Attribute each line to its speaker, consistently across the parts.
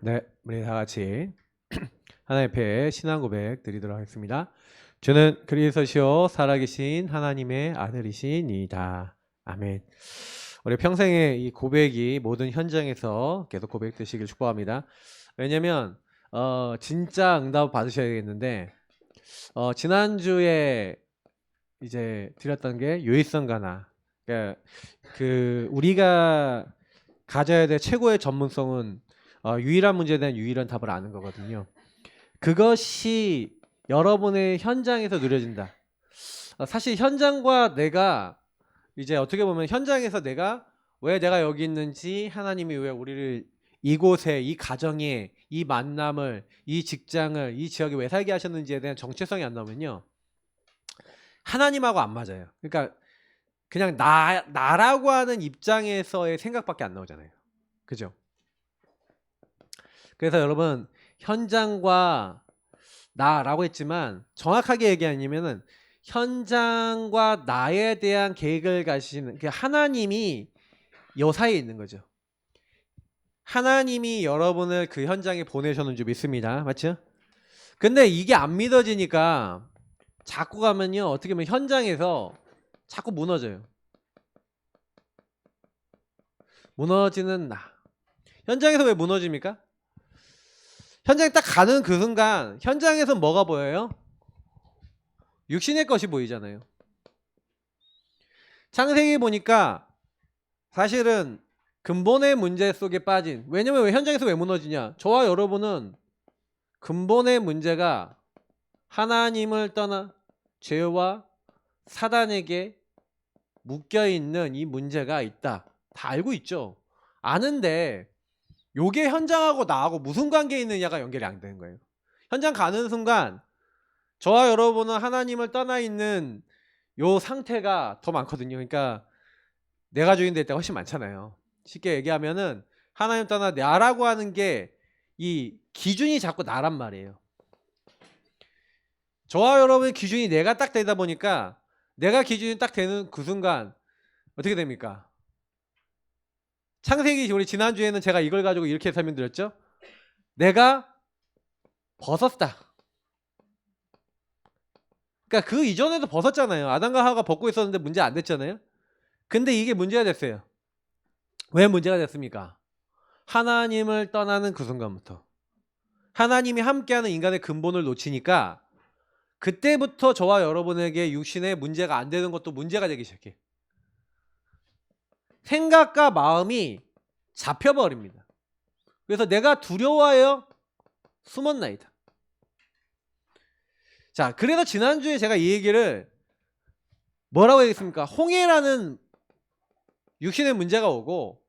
Speaker 1: 네, 우리 다 같이 하나님 앞에 신앙 고백 드리도록 하겠습니다. 저는 그리스도시요 살아계신 하나님의 아들이시니이다. 아멘. 우리 평생의 이 고백이 모든 현장에서 계속 고백되시길 축복합니다. 왜냐면 진짜 응답 받으셔야겠는데 지난주에 이제 드렸던 게 유의성 가나. 그러니까 그 우리가 가져야 될 최고의 전문성은 유일한 문제에 대한 유일한 답을 아는 거거든요. 그것이 여러분의 현장에서 누려진다. 사실 현장과 내가 이제 어떻게 보면 현장에서 왜 내가 여기 있는지, 하나님이 왜 우리를 이곳에, 이 가정에, 이 만남을, 이 직장을, 이 지역에 왜 살게 하셨는지에 대한 정체성이 안 나오면요, 하나님하고 안 맞아요. 그러니까 그냥 나라고 하는 입장에서의 생각밖에 안 나오잖아요. 그죠? 그래서 여러분, 현장과 나라고 했지만 정확하게 얘기하냐면은 현장과 나에 대한 계획을 가시는 하나님이 요 사이에 있는 거죠. 하나님이 여러분을 그 현장에 보내셨는 줄 믿습니다. 맞죠? 근데 이게 안 믿어지니까 자꾸 가면요, 어떻게 보면 현장에서 자꾸 무너져요. 무너지는 나. 현장에서 왜 무너집니까? 현장에 딱 가는 그 순간 현장에서 뭐가 보여요? 육신의 것이 보이잖아요. 창세기 보니까 사실은 근본의 문제 속에 빠진, 왜냐면 왜 현장에서 왜 무너지냐, 저와 여러분은 근본의 문제가 하나님을 떠나 죄와 사단에게 묶여있는 이 문제가 있다, 다 알고 있죠. 아는데 요게 현장하고 나하고 무슨 관계에 있느냐가 연결이 안 되는 거예요. 현장 가는 순간 저와 여러분은 하나님을 떠나 있는 요 상태가 더 많거든요. 그러니까 내가 주인 될 때가 훨씬 많잖아요. 쉽게 얘기하면은 하나님 떠나 나라고 하는 게 이 기준이 자꾸 나란 말이에요. 저와 여러분의 기준이 내가 딱 되다 보니까 내가 기준이 딱 되는 그 순간 어떻게 됩니까? 창세기 우리 지난주에는 제가 이걸 가지고 이렇게 설명드렸죠. 내가 벗었다. 그러니까 그 이전에도 벗었잖아요. 아담과 하와가 벗고 있었는데 문제 안 됐잖아요. 근데 이게 문제가 됐어요. 왜 문제가 됐습니까? 하나님을 떠나는 그 순간부터 하나님이 함께하는 인간의 근본을 놓치니까 그때부터 저와 여러분에게 육신의 문제가 안 되는 것도 문제가 되기 시작해. 생각과 마음이 잡혀버립니다. 그래서 내가 두려워하여 숨었나이다. 자, 그래서 지난주에 제가 이 얘기를 뭐라고 얘기했습니까? 홍해라는 육신의 문제가 오고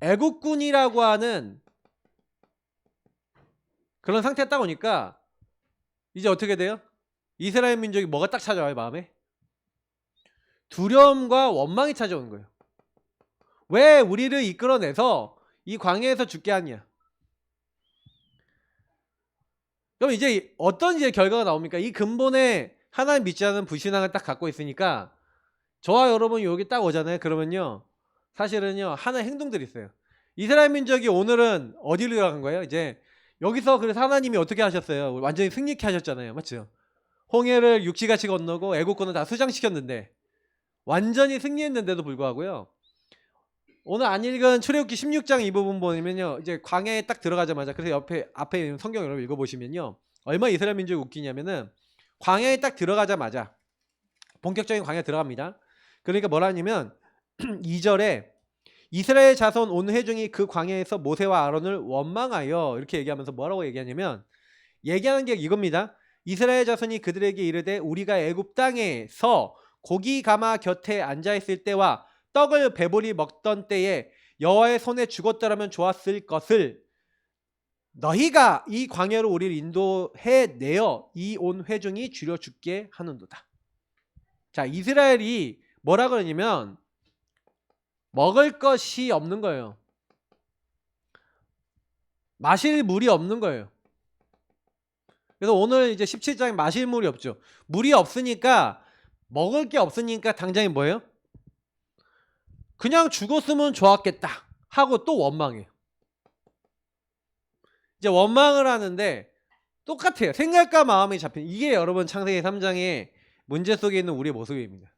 Speaker 1: 애국군이라고 하는 그런 상태에 딱 오니까 이제 어떻게 돼요? 이스라엘 민족이 뭐가 딱 찾아와요, 마음에? 두려움과 원망이 찾아오는 거예요. 왜 우리를 이끌어내서 이 광야에서 죽게 하냐? 그럼 이제 어떤 이제 결과가 나옵니까? 이 근본에 하나님 믿지 않은 불신앙을 딱 갖고 있으니까 저와 여러분이 여기 딱 오잖아요. 그러면요, 사실은요, 하나의 행동들이 있어요. 이스라엘 민족이 오늘은 어디로 들어간 거예요? 이제 여기서 그래서 하나님이 어떻게 하셨어요? 완전히 승리케 하셨잖아요. 맞죠? 홍해를 육지같이 건너고 애국군을 다 수장시켰는데 완전히 승리했는데도 불구하고요, 오늘 안 읽은 출애굽기 16장 이 부분 보면요, 이제 광야에 딱 들어가자마자, 그래서 앞에 있는 성경 여러분 읽어보시면요, 얼마나 이스라엘 민족이 웃기냐면은 광야에 딱 들어가자마자 본격적인 광야에 들어갑니다. 그러니까 뭐라 하냐면 2절에 이스라엘 자손 온 회중이 그 광야에서 모세와 아론을 원망하여 이렇게 얘기하면서 뭐라고 얘기하냐면, 얘기하는 게 이겁니다. 이스라엘 자손이 그들에게 이르되 우리가 애굽 땅에서 고기 가마 곁에 앉아있을 때와 떡을 배불리 먹던 때에 여호와의 손에 죽었더라면 좋았을 것을 너희가 이 광야로 우리를 인도해 내어 이 온 회중이 줄여 죽게 하는도다. 자, 이스라엘이 뭐라 그러냐면 먹을 것이 없는 거예요. 마실 물이 없는 거예요. 그래서 오늘 이제 17장에 마실 물이 없죠. 물이 없으니까, 먹을 게 없으니까 당장에 뭐예요? 그냥 죽었으면 좋았겠다 하고 또 원망해요. 이제 원망을 하는데 똑같아요. 생각과 마음이 잡힌 이게 여러분 창세기 3장의 문제 속에 있는 우리의 모습입니다.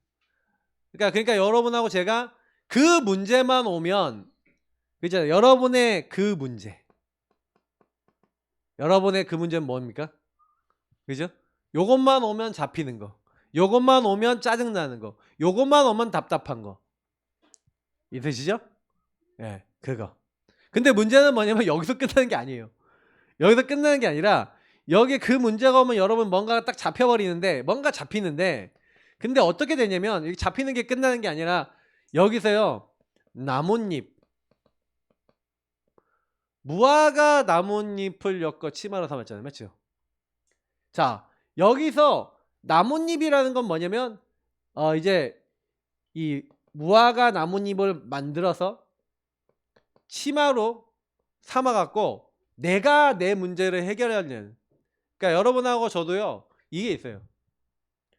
Speaker 1: 그러니까 여러분하고 제가 그 문제만 오면 그죠? 여러분의 그 문제는 뭡니까? 그죠? 요것만 오면 잡히는 거, 요것만 오면 짜증나는 거, 요것만 오면 답답한 거 있으시죠? 예, 그거. 근데 문제는 뭐냐면 여기서 끝나는 게 아니에요. 여기서 끝나는 게 아니라 여기 그 문제가 오면 여러분 뭔가가 딱 잡혀버리는데 뭔가 잡히는데 근데 어떻게 되냐면 여기 잡히는 게 끝나는 게 아니라 여기서요 나뭇잎 무화과 나뭇잎을 엮어 치마로 삼았잖아요. 맞죠? 자 여기서 나뭇잎이라는 건 뭐냐면 이제 이 무화과 나뭇잎을 만들어서 치마로 삼아갖고 내가 내 문제를 해결하려는 그러니까 여러분하고 저도요 이게 있어요.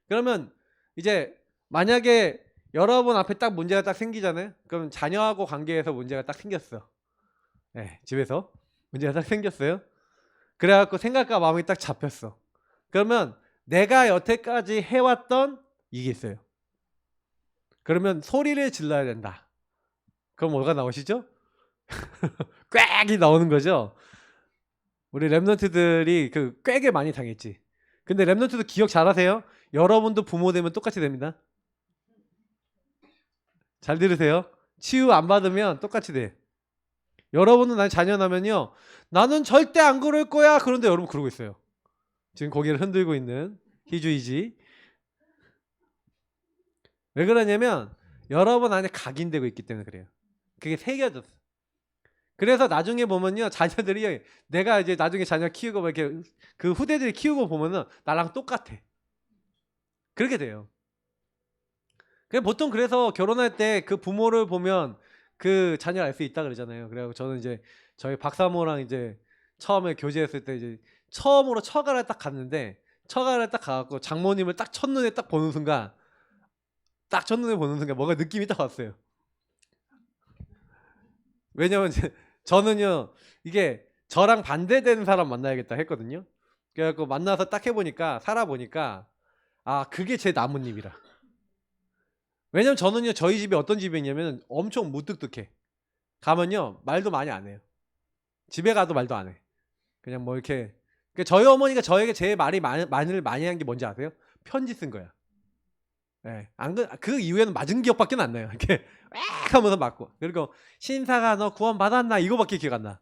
Speaker 1: 그러면 이제 만약에 여러분 앞에 딱 문제가 딱 생기잖아요. 그럼 자녀하고 관계에서 문제가 딱 생겼어. 네, 집에서 문제가 딱 생겼어요. 그래갖고 생각과 마음이 딱 잡혔어. 그러면 내가 여태까지 해왔던 이게 있어요. 그러면 소리를 질러야 된다. 그럼 뭐가 나오시죠? 꽥이 나오는 거죠. 우리 랩런트들이 그 꽥에 많이 당했지. 근데 랩런트도 기억 잘하세요? 여러분도 부모 되면 똑같이 됩니다. 잘 들으세요. 치유 안 받으면 똑같이 돼. 여러분은 난 자녀 나면요 나는 절대 안 그럴 거야. 그런데 여러분 그러고 있어요. 지금 고개를 흔들고 있는 희주이지. 왜 그러냐면 여러분 안에 각인되고 있기 때문에 그래요. 그게 새겨졌어. 그래서 나중에 보면요 자녀들이 내가 이제 나중에 자녀 키우고 막 이렇게 그 후대들이 키우고 보면은 나랑 똑같아. 그렇게 돼요. 보통 그래서 결혼할 때 그 부모를 보면 그 자녀를 알 수 있다 그러잖아요. 그래서 저는 이제 저희 박사모랑 이제 처음에 교제했을 때 이제 처음으로 처가를 딱 갔는데 처가를 딱 가갖고 장모님을 딱 첫눈에 딱 보는 순간 뭔가 느낌이 딱 왔어요. 왜냐면 저는요 이게 저랑 반대되는 사람 만나야겠다 했거든요. 그래갖고 만나서 딱 해보니까 살아보니까 아 그게 제 나뭇잎이라. 왜냐면 저는요 저희 집이 어떤 집이냐면 엄청 무뚝뚝해. 가면요 말도 많이 안 해요. 집에 가도 말도 안 해. 그냥 뭐 이렇게 저희 어머니가 저에게 제일 말이 많이 한 게 뭔지 아세요? 편지 쓴 거야. 예. 그 이후에는 맞은 기억밖에 안 나요. 이렇게 왁 하면서 맞고. 그리고 신사가 너 구원 받았나 이거밖에 기억 안 나.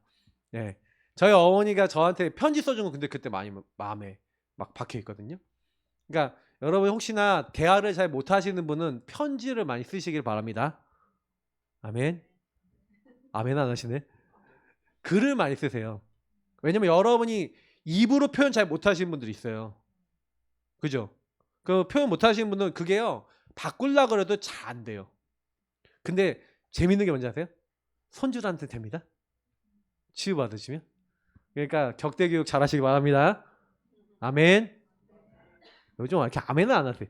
Speaker 1: 예. 저희 어머니가 저한테 편지 써준 거 근데 그때 많이 마음에 막 박혀 있거든요. 그러니까 여러분 혹시나 대화를 잘 못하시는 분은 편지를 많이 쓰시길 바랍니다. 아멘. 아멘 안 하시네. 글을 많이 쓰세요. 왜냐면 여러분이 입으로 표현 잘 못하시는 분들이 있어요. 그죠? 그 표현 못하시는 분은 그게요 바꾸려고 그래도 잘 안 돼요. 근데 재밌는 게 뭔지 아세요? 손주한테 됩니다. 치유받으시면. 그러니까 격대교육 잘 하시기 바랍니다. 아멘. 요즘 왜 이렇게 아멘을 안 하세요?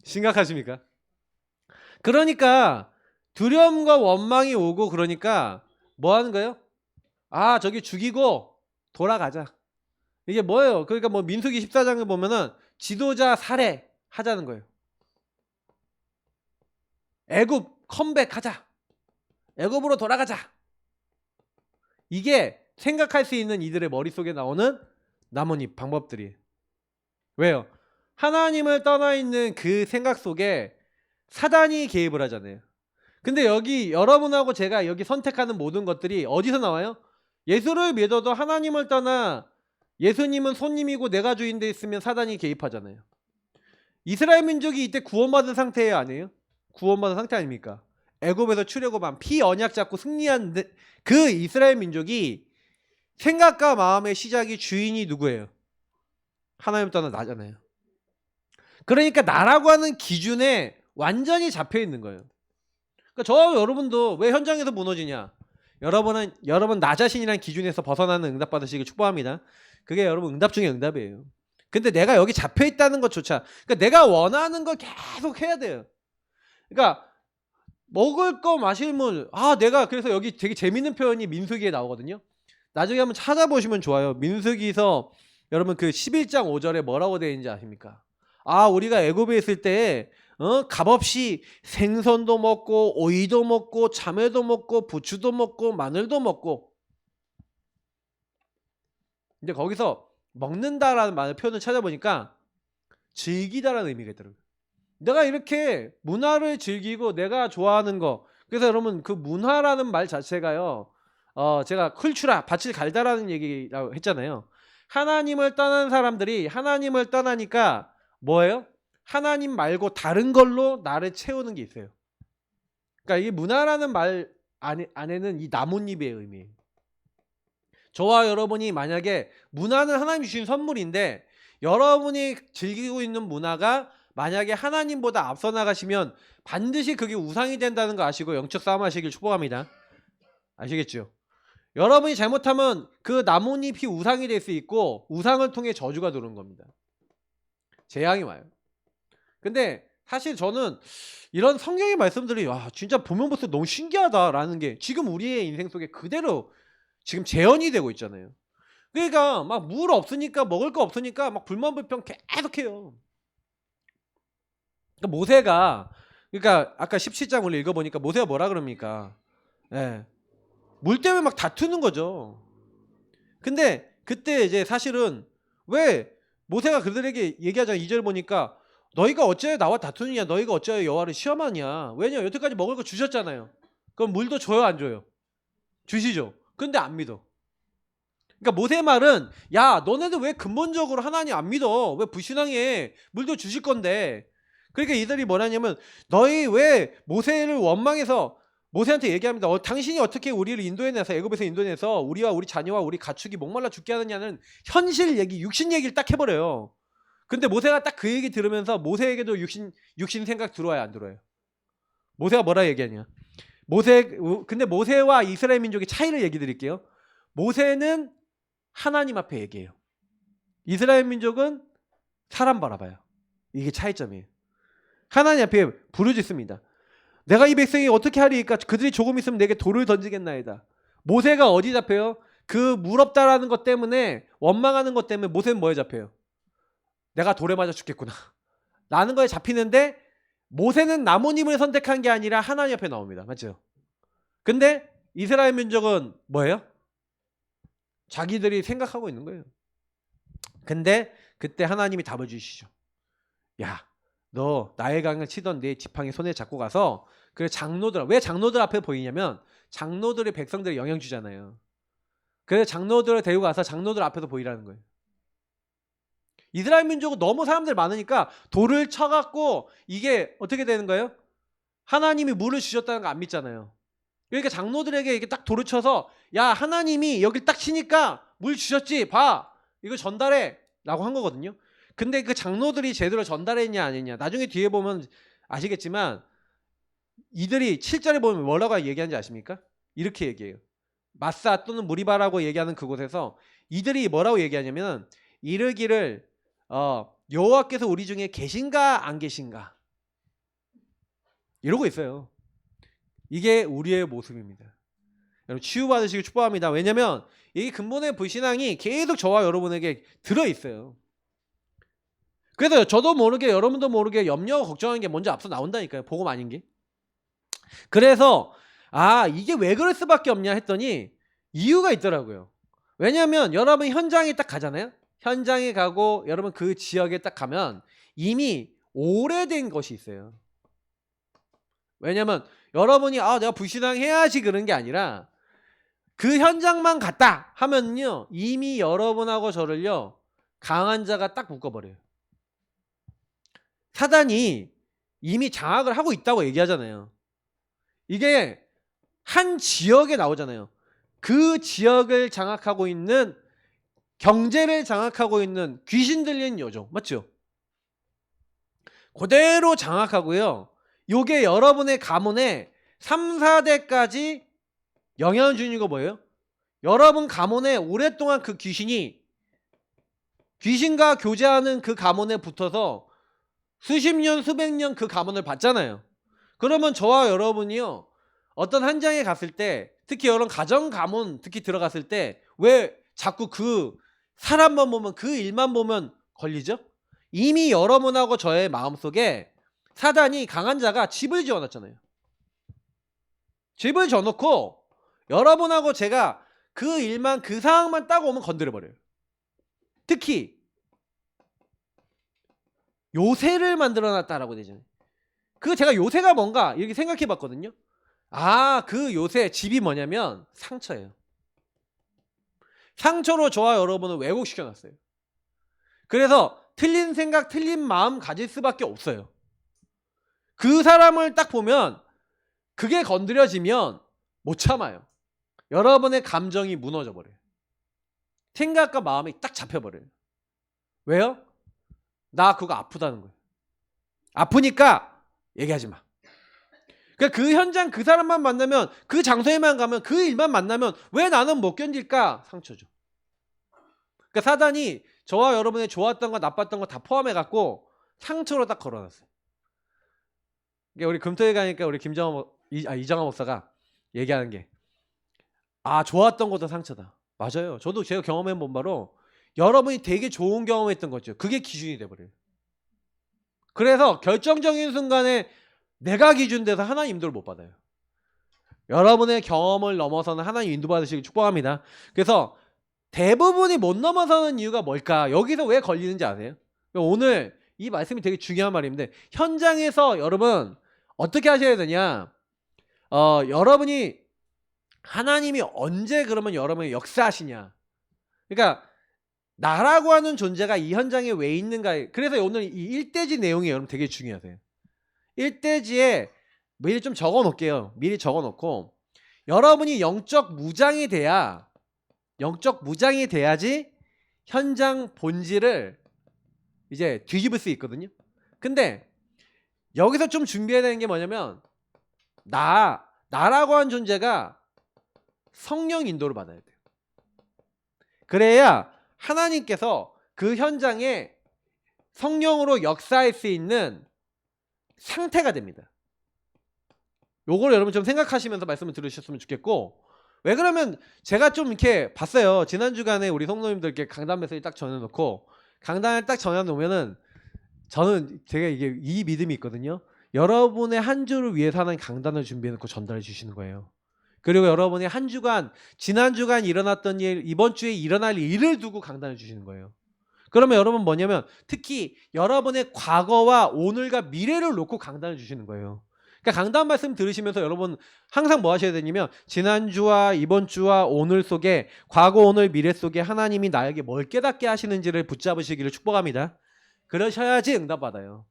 Speaker 1: 심각하십니까? 그러니까 두려움과 원망이 오고 그러니까 뭐 하는 거예요? 아 저기 죽이고 돌아가자. 이게 뭐예요? 그러니까 뭐 민수기 14장을 보면은 지도자 살해 하자는 거예요. 애굽 컴백하자. 애굽으로 돌아가자. 이게 생각할 수 있는 이들의 머릿속에 나오는 나뭇잎 방법들이에요. 왜요? 하나님을 떠나 있는 그 생각 속에 사단이 개입을 하잖아요. 근데 여기 여러분하고 제가 여기 선택하는 모든 것들이 어디서 나와요? 예수를 믿어도 하나님을 떠나 예수님은 손님이고 내가 주인돼 있으면 사단이 개입하잖아요. 이스라엘 민족이 이때 구원받은 상태예요, 아니에요? 구원받은 상태 아닙니까? 애굽에서 출애굽한 피언약 잡고 승리한 그 이스라엘 민족이 생각과 마음의 시작이 주인이 누구예요? 하나님 떠나 나잖아요. 그러니까 나라고 하는 기준에 완전히 잡혀 있는 거예요. 그러니까 저와 여러분도 왜 현장에서 무너지냐? 여러분 나 자신이란 기준에서 벗어나는 응답 받으시길 축복합니다. 그게 여러분 응답 중에 응답이에요. 근데 내가 여기 잡혀 있다는 것조차 그러니까 내가 원하는 걸 계속 해야 돼요. 그러니까 먹을 거 마실 물 내가 그래서 여기 되게 재밌는 표현이 민수기에 나오거든요. 나중에 한번 찾아보시면 좋아요. 민수기서 여러분 그 11장 5절에 뭐라고 되어 있는지 아십니까? 아, 우리가 애굽에 있을 때 값없이 생선도 먹고 오이도 먹고 참외도 먹고 부추도 먹고 마늘도 먹고. 근데 거기서 먹는다라는 말의 표현을 찾아보니까 즐기다라는 의미가 있더라고요. 내가 이렇게 문화를 즐기고 내가 좋아하는 거. 그래서 여러분 그 문화라는 말 자체가요. 제가 쿨추라 밭을 갈다라는 얘기라고 했잖아요. 하나님을 떠난 사람들이 하나님을 떠나니까 뭐예요? 하나님 말고 다른 걸로 나를 채우는 게 있어요. 그러니까 이 문화라는 말 안에는 이 나뭇잎의 의미예요. 저와 여러분이 만약에 문화는 하나님이 주신 선물인데 여러분이 즐기고 있는 문화가 만약에 하나님보다 앞서 나가시면 반드시 그게 우상이 된다는 거 아시고 영적 싸움 하시길 축복합니다. 아시겠죠? 여러분이 잘못하면 그 나뭇잎이 우상이 될 수 있고 우상을 통해 저주가 들어오는 겁니다. 재앙이 와요. 근데 사실 저는 이런 성경의 말씀들이 와 진짜 보면 볼수록 너무 신기하다라는 게 지금 우리의 인생 속에 그대로 지금 재현이 되고 있잖아요. 그러니까 막 물 없으니까 먹을 거 없으니까 막 불만불평 계속해요. 그러니까 모세가 그러니까 아까 17장 우리 읽어보니까 모세가 뭐라 그럽니까? 예. 물 때문에 막 다투는 거죠. 근데 그때 이제 사실은 왜 모세가 그들에게 얘기하잖아요. 2절 보니까 너희가 어째 나와 다투느냐? 너희가 어째 여호와를 시험하냐? 왜냐 여태까지 먹을 거 주셨잖아요. 그럼 물도 줘요 안 줘요? 주시죠. 근데 안 믿어. 그러니까 모세 말은 야 너네들 왜 근본적으로 하나님 안 믿어? 왜 불신앙해? 물도 주실 건데. 그러니까 이들이 뭐라냐면 너희 왜 모세를 원망해서 모세한테 얘기합니다. 당신이 어떻게 우리를 인도해내서 애굽에서 인도해내서 우리와 우리 자녀와 우리 가축이 목말라 죽게 하느냐는 현실 얘기, 육신 얘기를 딱 해버려요. 근데 모세가 딱 그 얘기 들으면서 모세에게도 육신 생각 들어와요 안 들어와요? 모세가 뭐라 얘기하냐? 근데 모세와 이스라엘 민족의 차이를 얘기 드릴게요. 모세는 하나님 앞에 얘기해요. 이스라엘 민족은 사람 바라봐요. 이게 차이점이에요. 하나님 앞에 부르짖습니다. 내가 이 백성이 어떻게 하리까? 그들이 조금 있으면 내게 돌을 던지겠나이다. 모세가 어디 잡혀요? 그 물 없다라는 것 때문에 원망하는 것 때문에 모세는 뭐에 잡혀요? 내가 돌에 맞아 죽겠구나 라는 거에 잡히는데 모세는 나뭇잎을 선택한 게 아니라 하나님 앞에 나옵니다. 맞죠? 근데 이스라엘 민족은 뭐예요? 자기들이 생각하고 있는 거예요. 근데 그때 하나님이 답을 주시죠. 야, 너 나의 강을 치던 내 지팡이 손에 잡고 가서 그 장로들, 왜 장로들 앞에 보이냐면 장로들이 백성들에 영향 주잖아요. 그래서 장로들을 데리고 가서 장로들 앞에서 보이라는 거예요. 이스라엘 민족은 너무 사람들 많으니까 돌을 쳐갖고 이게 어떻게 되는 거예요? 하나님이 물을 주셨다는 거 안 믿잖아요. 그러니까 장로들에게 이렇게 딱 돌을 쳐서 야 하나님이 여길 딱 치니까 물 주셨지 봐 이거 전달해 라고 한 거거든요. 근데 그 장로들이 제대로 전달했냐 아니냐 나중에 뒤에 보면 아시겠지만 이들이 7절에 보면 뭐라고 얘기하는지 아십니까? 이렇게 얘기해요. 마사 또는 무리바라고 얘기하는 그곳에서 이들이 뭐라고 얘기하냐면 이르기를 여호와께서 우리 중에 계신가 안 계신가 이러고 있어요. 이게 우리의 모습입니다. 여러분 치유받으시길 축복합니다. 왜냐면 이 근본의 불신앙이 계속 저와 여러분에게 들어있어요. 그래서 저도 모르게 여러분도 모르게 염려 걱정하는 게 먼저 앞서 나온다니까요. 복음 아닌 게. 그래서 이게 왜 그럴 수밖에 없냐 했더니 이유가 있더라고요. 왜냐하면 여러분 현장에 딱 가잖아요. 현장에 가고 여러분 그 지역에 딱 가면 이미 오래된 것이 있어요. 왜냐면 여러분이 내가 불신앙해야지 그런 게 아니라 그 현장만 갔다 하면요 이미 여러분하고 저를요 강한 자가 딱 묶어버려요. 사단이 이미 장악을 하고 있다고 얘기하잖아요. 이게 한 지역에 나오잖아요. 그 지역을 장악하고 있는 경제를 장악하고 있는 귀신 들린 요정 맞죠? 그대로 장악하고요. 요게 여러분의 가문에 3, 4대까지 영향을 주는 거 뭐예요? 여러분 가문에 오랫동안 그 귀신과 교제하는 그 가문에 붙어서 수십 년 수백 년 그 가문을 봤잖아요. 그러면 저와 여러분이요 어떤 현장에 갔을 때 특히 여러분 가정 가문 특히 들어갔을 때 왜 자꾸 그 사람만 보면, 그 일만 보면 걸리죠? 이미 여러분하고 저의 마음속에 사단이, 강한 자가 집을 지어놨잖아요. 집을 지어놓고 여러분하고 제가 그 일만, 그 상황만 딱 오면 건드려버려요. 특히 요새를 만들어놨다라고 되잖아요. 그 제가 요새가 뭔가 이렇게 생각해봤거든요. 아, 그 요새 집이 뭐냐면 상처예요. 상처로 저와 여러분을 왜곡시켜놨어요. 그래서 틀린 생각, 틀린 마음 가질 수밖에 없어요. 그 사람을 딱 보면 그게 건드려지면 못 참아요. 여러분의 감정이 무너져 버려요. 생각과 마음이 딱 잡혀버려요. 왜요? 나 그거 아프다는 거예요. 아프니까 얘기하지 마. 그러니까 그 현장, 그 사람만 만나면, 그 장소에만 가면, 그 일만 만나면 왜 나는 못 견딜까? 상처죠. 그러니까 사단이 저와 여러분의 좋았던 거, 나빴던 거 다 포함해갖고 상처로 딱 걸어놨어요. 그러니까 우리 금토일 가니까 우리 이정환 목사가 얘기하는 게, 아, 좋았던 것도 상처다. 맞아요. 저도 제가 경험해본 바로 여러분이 되게 좋은 경험했던 거죠. 그게 기준이 돼버려요. 그래서 결정적인 순간에 내가 기준 돼서 하나님 인도를 못 받아요. 여러분의 경험을 넘어서는 하나님 인도 받으시길 축복합니다. 그래서 대부분이 못 넘어서는 이유가 뭘까? 여기서 왜 걸리는지 아세요? 오늘 이 말씀이 되게 중요한 말인데, 현장에서 여러분 어떻게 하셔야 되냐? 여러분이 하나님이 언제 그러면 여러분의 역사하시냐? 그러니까 나라고 하는 존재가 이 현장에 왜 있는가? 그래서 오늘 이 일대지 내용이 여러분 되게 중요하세요. 일대지에 미리 좀 적어 놓을게요. 미리 적어 놓고 여러분이 영적 무장이 돼야지 현장 본질을 이제 뒤집을 수 있거든요. 근데 여기서 좀 준비해야 되는 게 뭐냐면, 나라고 하는 존재가 성령 인도를 받아야 돼요. 그래야 하나님께서 그 현장에 성령으로 역사할 수 있는 상태가 됩니다. 요걸 여러분 좀 생각하시면서 말씀을 들으셨으면 좋겠고, 왜 그러면 제가 좀 이렇게 봤어요. 지난 주간에 우리 성도님들께 강단 메시지 딱 전해놓고, 강단을 딱 전해놓으면은 저는 제가 이게 이 믿음이 있거든요. 여러분의 한 주를 위해서 하나님 강단을 준비해놓고 전달해 주시는 거예요. 그리고 여러분이 한 주간, 지난 주간 일어났던 일, 이번 주에 일어날 일을 두고 강단을 주시는 거예요. 그러면 여러분 뭐냐면, 특히 여러분의 과거와 오늘과 미래를 놓고 강단을 주시는 거예요. 그러니까 강단 말씀 들으시면서 여러분 항상 뭐 하셔야 되냐면, 지난주와 이번 주와 오늘 속에, 과거, 오늘, 미래 속에 하나님이 나에게 뭘 깨닫게 하시는지를 붙잡으시기를 축복합니다. 그러셔야지 응답받아요.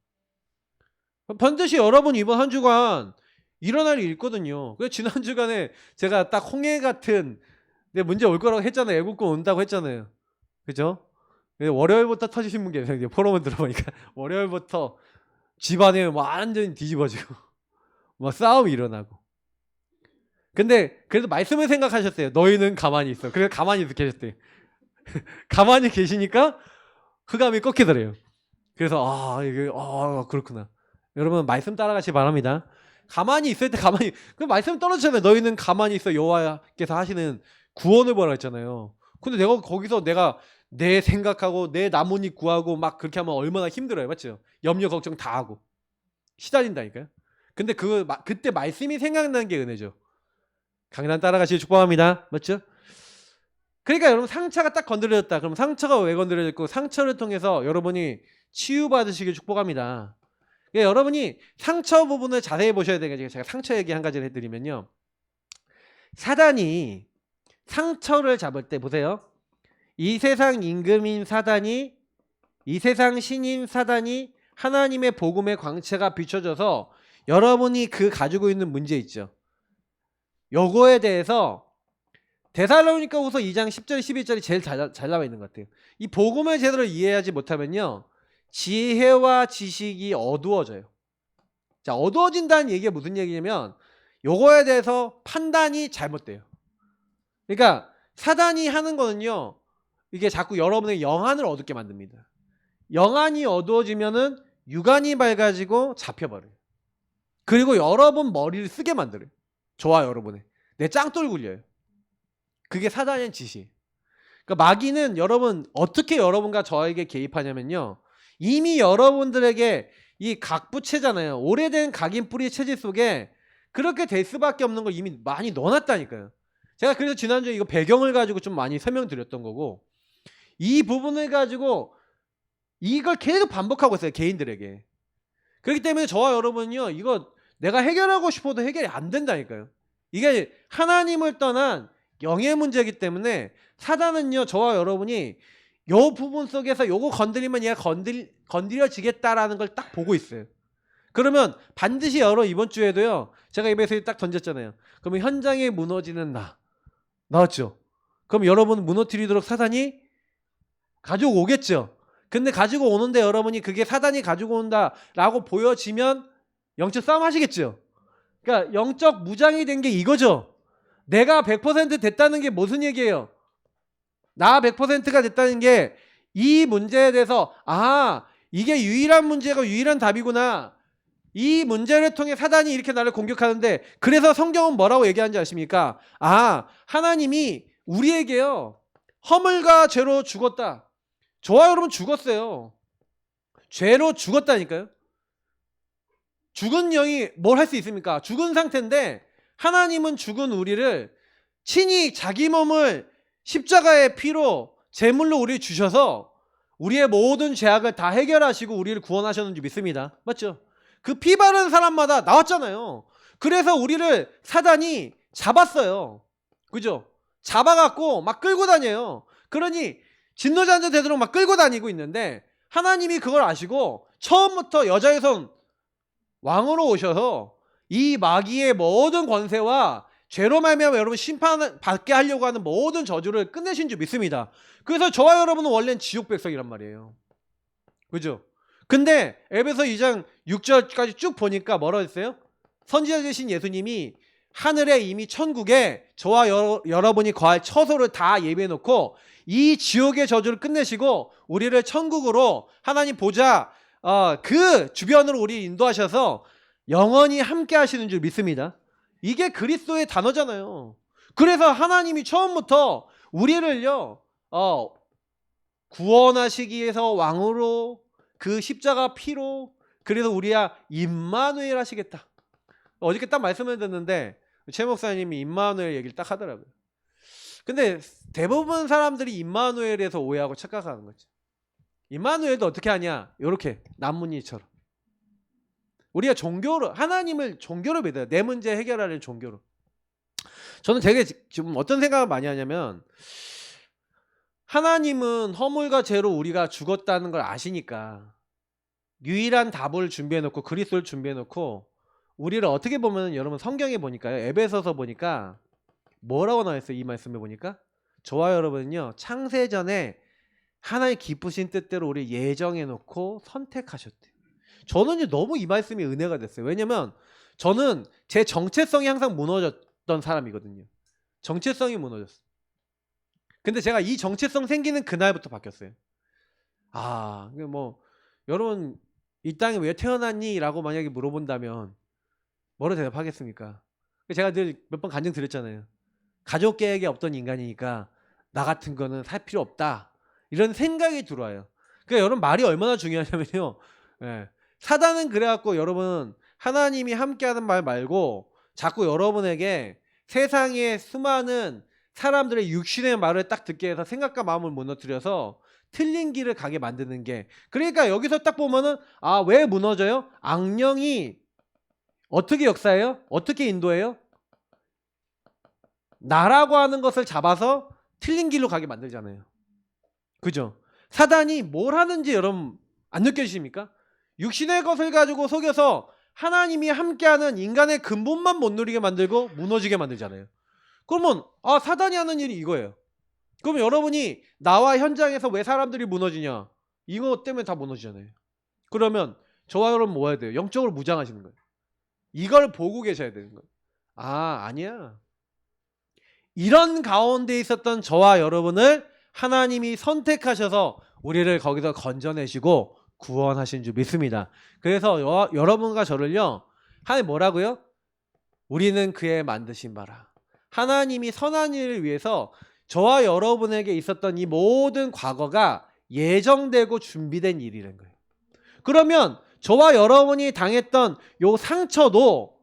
Speaker 1: 반드시 여러분 이번 한 주간 일어날 일이 있거든요. 그래서 지난 주간에 제가 딱 홍해 같은 문제 올 거라고 했잖아요. 애국권 온다고 했잖아요. 그죠? 월요일부터 터지신 분 계세요. 포럼을 들어보니까 월요일부터 집안에 완전히 뒤집어지고 막 싸움이 일어나고. 근데 그래도 말씀을 생각하셨어요. 너희는 가만히 있어. 그래서 가만히 계셨대요. 가만히 계시니까 흑암이 꺾이더래요. 그래서 이게 그렇구나. 여러분 말씀 따라가시 바랍니다. 가만히 있을 때 그 말씀 떨어지잖아요. 너희는 가만히 있어. 여호와께서 하시는 구원을 보라 했잖아요. 근데 내가 거기서 내 생각하고 내 나뭇잎 구하고 막 그렇게 하면 얼마나 힘들어요. 맞죠? 염려 걱정 다 하고 시달린다니까요. 근데 그때 말씀이 생각나는 게 은혜죠. 강단 따라가시길 축복합니다. 맞죠? 그러니까 여러분 상처가 딱 건드려졌다. 그럼 상처가 왜 건드려졌고, 상처를 통해서 여러분이 치유받으시길 축복합니다. 그러니까 여러분이 상처 부분을 자세히 보셔야 되니까 제가 상처 얘기 한 가지를 해드리면요. 사단이 상처를 잡을 때 보세요. 이 세상 임금인 사단이, 이 세상 신인 사단이 하나님의 복음의 광채가 비춰져서 여러분이 가지고 있는 문제 있죠. 요거에 대해서 데살로니가후서 2장 10절 11절이 제일 잘 나와 있는 것 같아요. 이 복음을 제대로 이해하지 못하면요, 지혜와 지식이 어두워져요. 자, 어두워진다는 얘기가 무슨 얘기냐면, 요거에 대해서 판단이 잘못돼요. 그러니까 사단이 하는 거는요, 이게 자꾸 여러분의 영안을 어둡게 만듭니다. 영안이 어두워지면은 육안이 밝아지고 잡혀버려요. 그리고 여러분 머리를 쓰게 만들어요. 저와 여러분의 내 짱돌 굴려요. 그게 사단의 짓이. 그러니까 마귀는 여러분 어떻게 여러분과 저에게 개입하냐면요. 이미 여러분들에게 이 각부체잖아요. 오래된 각인뿌리 체질 속에 그렇게 될 수밖에 없는 걸 이미 많이 넣어놨다니까요. 제가 그래서 지난주에 이거 배경을 가지고 좀 많이 설명드렸던 거고, 이 부분을 가지고 이걸 계속 반복하고 있어요. 개인들에게. 그렇기 때문에 저와 여러분은요, 이거 내가 해결하고 싶어도 해결이 안 된다니까요. 이게 하나님을 떠난 영의 문제이기 때문에 사단은요, 저와 여러분이 요 부분 속에서 요거 건드리면 얘가 건드려지겠다라는 걸 딱 보고 있어요. 그러면 반드시 이번 주에도요, 제가 이 메시지 딱 던졌잖아요. 그러면 현장에 무너지는 나 나왔죠. 그럼 여러분 무너뜨리도록 사단이 가지고 오겠죠. 근데 가지고 오는데 여러분이 그게 사단이 가지고 온다라고 보여지면 영적 싸움 하시겠죠. 그러니까 영적 무장이 된 게 이거죠. 내가 100% 됐다는 게 무슨 얘기예요? 나 100%가 됐다는 게 이 문제에 대해서 이게 유일한 문제가 유일한 답이구나. 이 문제를 통해 사단이 이렇게 나를 공격하는데, 그래서 성경은 뭐라고 얘기하는지 아십니까? 하나님이 우리에게요, 허물과 죄로 죽었다. 저와 여러분 죽었어요. 죄로 죽었다니까요. 죽은 영이 뭘 할 수 있습니까? 죽은 상태인데 하나님은 죽은 우리를 친히 자기 몸을 십자가의 피로 제물로 우리를 주셔서 우리의 모든 죄악을 다 해결하시고 우리를 구원하셨는지 믿습니다. 맞죠? 그 피 바른 사람마다 나왔잖아요. 그래서 우리를 사단이 잡았어요. 그죠? 잡아갖고 막 끌고 다녀요. 그러니 진노자한테 되도록 막 끌고 다니고 있는데, 하나님이 그걸 아시고 처음부터 여자의 손 왕으로 오셔서 이 마귀의 모든 권세와 죄로 말미암아 여러분 심판 받게 하려고 하는 모든 저주를 끝내신 줄 믿습니다. 그래서 저와 여러분은 원래는 지옥 백성이란 말이에요. 그죠? 근데 에베소 2장 6절까지 쭉 보니까 뭐라고 했어요? 선지자 되신 예수님이 하늘에 이미 천국에 저와 여러분이 거할 처소를 다 예비해 놓고 이 지옥의 저주를 끝내시고 우리를 천국으로 하나님 보좌 그 주변으로 우리 인도하셔서 영원히 함께 하시는 줄 믿습니다. 이게 그리스도의 단어잖아요. 그래서 하나님이 처음부터 우리를요 구원하시기 위해서 왕으로 그 십자가 피로, 그래서 우리야 임마누엘 하시겠다. 어저께 딱 말씀을 듣는데 최 목사님이 임마누엘 얘기를 딱 하더라고요. 근데 대부분 사람들이 임마누엘에서 오해하고 착각하는 거죠. 임마누엘도 어떻게 하냐? 이렇게 남문이처럼 우리가 종교로, 하나님을 종교로 믿어요. 내 문제 해결하는 종교로. 저는 되게 지금 어떤 생각을 많이 하냐면, 하나님은 허물과 죄로 우리가 죽었다는 걸 아시니까 유일한 답을 준비해놓고 그리스도를 준비해놓고 우리를 어떻게 보면, 여러분 성경에 보니까요, 에베소서 보니까 뭐라고 나와있어요? 이 말씀에 보니까 저와 여러분은요 창세전에 하나의 기쁘신 뜻대로 우리 예정해놓고 선택하셨대요. 저는 너무 이 말씀이 은혜가 됐어요. 왜냐면 저는 제 정체성이 항상 무너졌던 사람이거든요. 정체성이 무너졌어요. 근데 제가 이 정체성 생기는 그날부터 바뀌었어요. 뭐 여러분 이 땅에 왜 태어났니? 라고 만약에 물어본다면 뭐로 대답하겠습니까? 제가 늘 몇 번 간증 드렸잖아요. 가족 계획이 없던 인간이니까 나 같은 거는 살 필요 없다, 이런 생각이 들어와요. 그러니까 여러분 말이 얼마나 중요하냐면요, 사단은 그래갖고 여러분 하나님이 함께하는 말 말고 자꾸 여러분에게 세상의 수많은 사람들의 육신의 말을 딱 듣게 해서 생각과 마음을 무너뜨려서 틀린 길을 가게 만드는 게, 그러니까 여기서 딱 보면은 왜 무너져요? 악령이 어떻게 역사해요? 어떻게 인도해요? 나라고 하는 것을 잡아서 틀린 길로 가게 만들잖아요. 그죠? 사단이 뭘 하는지 여러분 안 느껴지십니까? 육신의 것을 가지고 속여서 하나님이 함께하는 인간의 근본만 못 누리게 만들고 무너지게 만들잖아요. 그러면 사단이 하는 일이 이거예요. 그러면 여러분이 나와 현장에서 왜 사람들이 무너지냐? 이거 때문에 다 무너지잖아요. 그러면 저와 여러분 뭐 해야 돼요? 영적으로 무장하시는 거예요. 이걸 보고 계셔야 되는 거예요. 아니야. 이런 가운데 있었던 저와 여러분을 하나님이 선택하셔서 우리를 거기서 건져내시고 구원하신 줄 믿습니다. 그래서 여러분과 저를요, 하나님 뭐라고요? 우리는 그의 만드신 바라. 하나님이 선한 일을 위해서 저와 여러분에게 있었던 이 모든 과거가 예정되고 준비된 일이라는 거예요. 그러면 저와 여러분이 당했던 요 상처도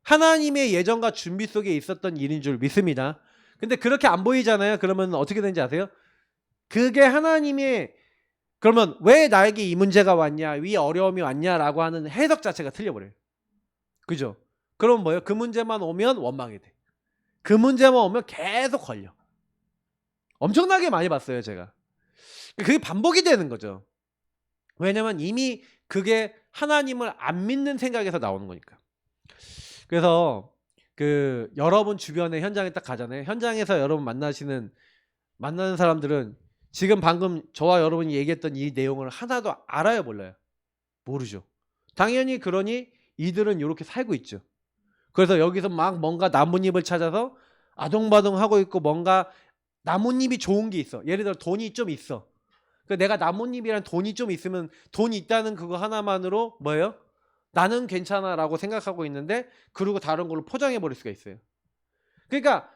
Speaker 1: 하나님의 예정과 준비 속에 있었던 일인 줄 믿습니다. 근데 그렇게 안 보이잖아요. 그러면 어떻게 되는지 아세요? 그게 하나님의, 그러면 왜 나에게 이 문제가 왔냐, 이 어려움이 왔냐라고 하는 해석 자체가 틀려버려요. 그죠? 그럼 뭐예요? 그 문제만 오면 원망이 돼. 그 문제만 오면 계속 걸려. 엄청나게 많이 봤어요, 제가. 그게 반복이 되는 거죠. 왜냐면 이미 그게 하나님을 안 믿는 생각에서 나오는 거니까. 그래서 그 여러분 주변에 현장에 딱 가잖아요. 현장에서 여러분 만나는 사람들은 지금 방금 저와 여러분이 얘기했던 이 내용을 하나도 알아요, 몰라요? 모르죠. 당연히 그러니 이들은 이렇게 살고 있죠. 그래서 여기서 막 뭔가 나뭇잎을 찾아서 아동바동하고 있고, 뭔가 나뭇잎이 좋은 게 있어. 예를 들어 돈이 좀 있어. 내가 나뭇잎이란 돈이 좀 있으면, 돈이 있다는 그거 하나만으로 뭐예요? 나는 괜찮아 라고 생각하고 있는데, 그리고 다른 걸로 포장해 버릴 수가 있어요. 그러니까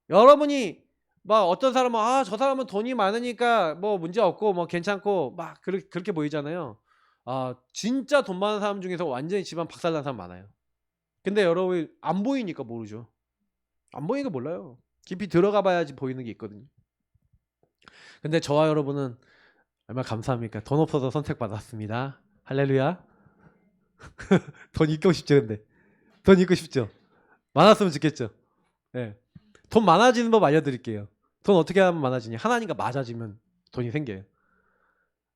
Speaker 1: 여러분이 막 어떤 사람은 저 사람은 돈이 많으니까 뭐 문제 없고 뭐 괜찮고 막 그렇게 보이잖아요. 진짜 돈 많은 사람 중에서 완전히 집안 박살난 사람 많아요. 근데 여러분 안 보이니까 모르죠. 안 보이니까 몰라요. 깊이 들어가 봐야지 보이는 게 있거든요. 근데 저와 여러분은 얼마나 감사합니까? 돈 없어서 선택받았습니다. 할렐루야. 돈 있고 싶죠. 근데 돈 있고 싶죠. 많았으면 좋겠죠. 네. 돈 많아지는 법 알려드릴게요. 돈 어떻게 하면 많아지냐? 하나님과 맞아지면 돈이 생겨요.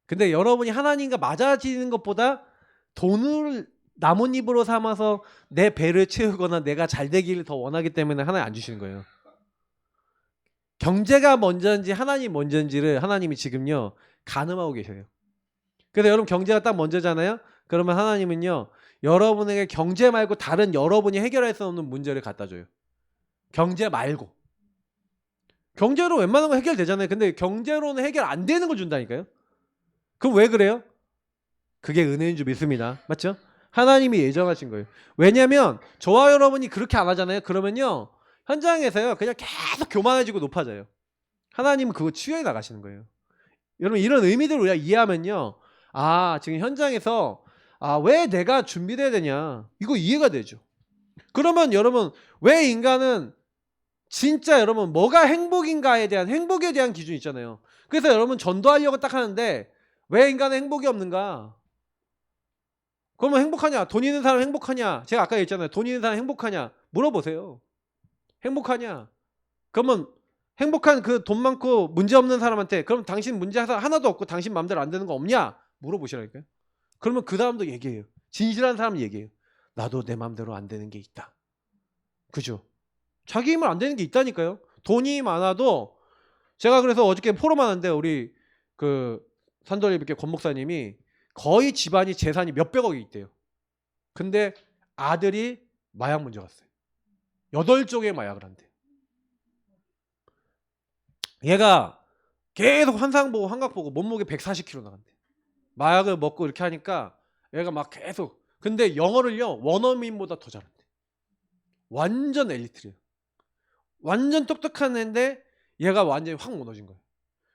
Speaker 1: 근데 여러분이 하나님과 맞아지는 것보다 돈을 나뭇잎으로 삼아서 내 배를 채우거나 내가 잘 되기를 더 원하기 때문에 하나님 안 주시는 거예요. 경제가 먼저인지 하나님 먼저인지를 하나님이 지금요 가늠하고 계셔요. 그래서 여러분 경제가 딱 먼저잖아요. 그러면 하나님은요 여러분에게 경제 말고 다른 여러분이 해결할 수 없는 문제를 갖다 줘요. 경제 말고. 경제로 웬만한 거 해결되잖아요. 근데 경제로는 해결 안 되는 걸 준다니까요. 그럼 왜 그래요? 그게 은혜인 줄 믿습니다. 맞죠? 하나님이 예정하신 거예요. 왜냐면 저와 여러분이 그렇게 안 하잖아요. 그러면요 현장에서요 그냥 계속 교만해지고 높아져요. 하나님은 그거 치유해 나가시는 거예요. 여러분 이런 의미들을 우리가 이해하면요 지금 현장에서 왜 내가 준비돼야 되냐, 이거 이해가 되죠. 그러면 여러분 왜 인간은 진짜 여러분 뭐가 행복인가에 대한, 행복에 대한 기준이 있잖아요. 그래서 여러분 전도하려고 딱 하는데 왜 인간은 행복이 없는가? 그러면 행복하냐? 돈 있는 사람 행복하냐? 제가 아까 얘기했잖아요. 돈 있는 사람 행복하냐? 물어보세요. 행복하냐? 그러면 행복한 그 돈 많고 문제 없는 사람한테 그럼 당신 문제 하나도 없고 당신 마음대로 안 되는 거 없냐? 물어보시라니까요. 그러면 그 사람도 얘기해요. 진실한 사람 얘기해요. 나도 내 마음대로 안 되는 게 있다. 그죠? 자기 힘을 안 되는 게 있다니까요. 돈이 많아도, 제가 그래서 어저께 포럼하는데 우리 그 산돌리비께 권 목사님이 거의 집안이 재산이 몇백억이 있대요. 근데 아들이 마약 문제가 왔어요. 8종의 마약을 한대요. 얘가 계속 환상 보고 환각 보고 몸무게 140kg 나간대. 마약을 먹고 이렇게 하니까 얘가 막 계속, 근데 영어를요 원어민보다 더 잘한대. 완전 엘리트래요. 완전 똑똑한 애인데 얘가 완전히 확 무너진 거예요.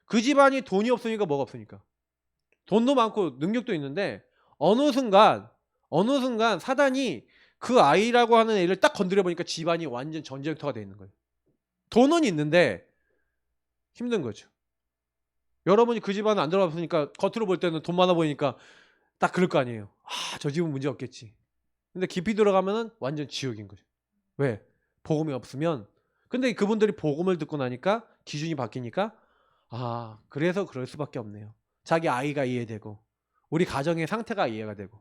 Speaker 1: 그 집안이 돈이 없으니까 뭐가 없으니까. 돈도 많고 능력도 있는데 어느 순간 사단이 그 아이라고 하는 애를 딱 건드려 보니까 집안이 완전 전쟁터가 돼 있는 거예요. 돈은 있는데 힘든 거죠. 여러분이 그 집안은 안 들어가 보니까 겉으로 볼 때는 돈 많아 보이니까 딱 그럴 거 아니에요. 저 집은 문제 없겠지. 근데 깊이 들어가면은 완전 지옥인 거죠. 왜? 복음이 없으면. 근데 그분들이 복음을 듣고 나니까 기준이 바뀌니까 그래서 그럴 수밖에 없네요. 자기 아이가 이해되고 우리 가정의 상태가 이해가 되고.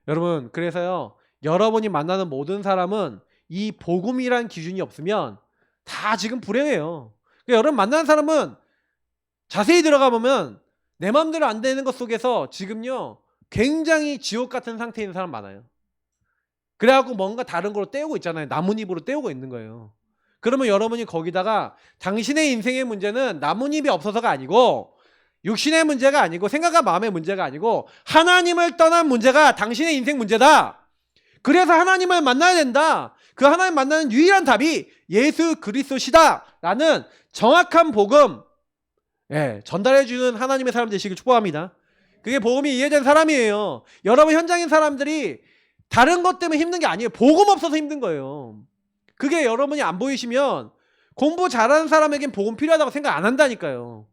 Speaker 1: 여러분 그래서요 여러분이 만나는 모든 사람은 이 복음이란 기준이 없으면 다 지금 불행해요. 그러니까 여러분 만나는 사람은 자세히 들어가 보면 내 마음대로 안 되는 것 속에서 지금요 굉장히 지옥 같은 상태에 있는 사람 많아요. 그래갖고 뭔가 다른 걸로 때우고 있잖아요. 나뭇잎으로 때우고 있는 거예요. 그러면 여러분이 거기다가 당신의 인생의 문제는 나뭇잎이 없어서가 아니고 육신의 문제가 아니고 생각과 마음의 문제가 아니고 하나님을 떠난 문제가 당신의 인생 문제다. 그래서 하나님을 만나야 된다. 그 하나님 만나는 유일한 답이 예수 그리스도시다라는 정확한 복음 전달해주는 하나님의 사람 되시길 축복합니다. 그게 복음이 이해된 사람이에요. 여러분 현장인 사람들이 다른 것 때문에 힘든 게 아니에요. 복음 없어서 힘든 거예요. 그게 여러분이 안 보이시면 공부 잘하는 사람에겐 복음 필요하다고 생각 안 한다니까요.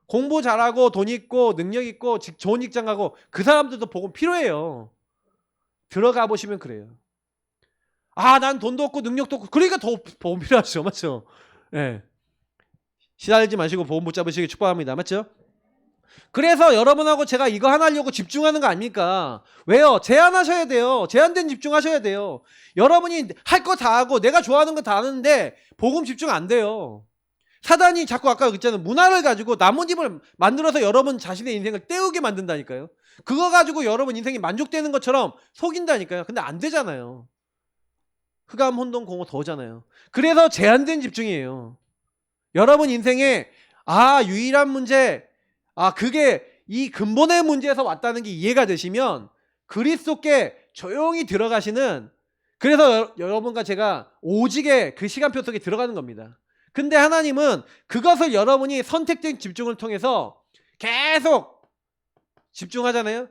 Speaker 1: 공부 잘하고 돈 있고 능력 있고 좋은 직장 가고 그 사람들도 복음 필요해요. 들어가 보시면 그래요. 아, 난 돈도 없고 능력도 없고 그러니까 더 복음 필요하죠. 맞죠? 예. 시달리지 마시고 복음 붙잡으시길 축복합니다. 맞죠? 그래서 여러분하고 제가 이거 하나 하려고 집중하는 거 아닙니까? 왜요? 제한하셔야 돼요. 제한된 집중하셔야 돼요. 여러분이 할 거 다 하고 내가 좋아하는 거 다 하는데 복음 집중 안 돼요. 사단이 자꾸 아까 그랬잖아요. 문화를 가지고 나뭇잎을 만들어서 여러분 자신의 인생을 때우게 만든다니까요. 그거 가지고 여러분 인생이 만족되는 것처럼 속인다니까요. 근데 안 되잖아요. 흑암 혼돈 공허 더잖아요. 그래서 제한된 집중이에요. 여러분 인생에 유일한 문제 그게 이 근본의 문제에서 왔다는 게 이해가 되시면 그리스도께 조용히 들어가시는 그래서 여러분과 제가 오직의 그 시간표 속에 들어가는 겁니다. 근데 하나님은 그것을 여러분이 선택된 집중을 통해서 계속 집중하잖아요.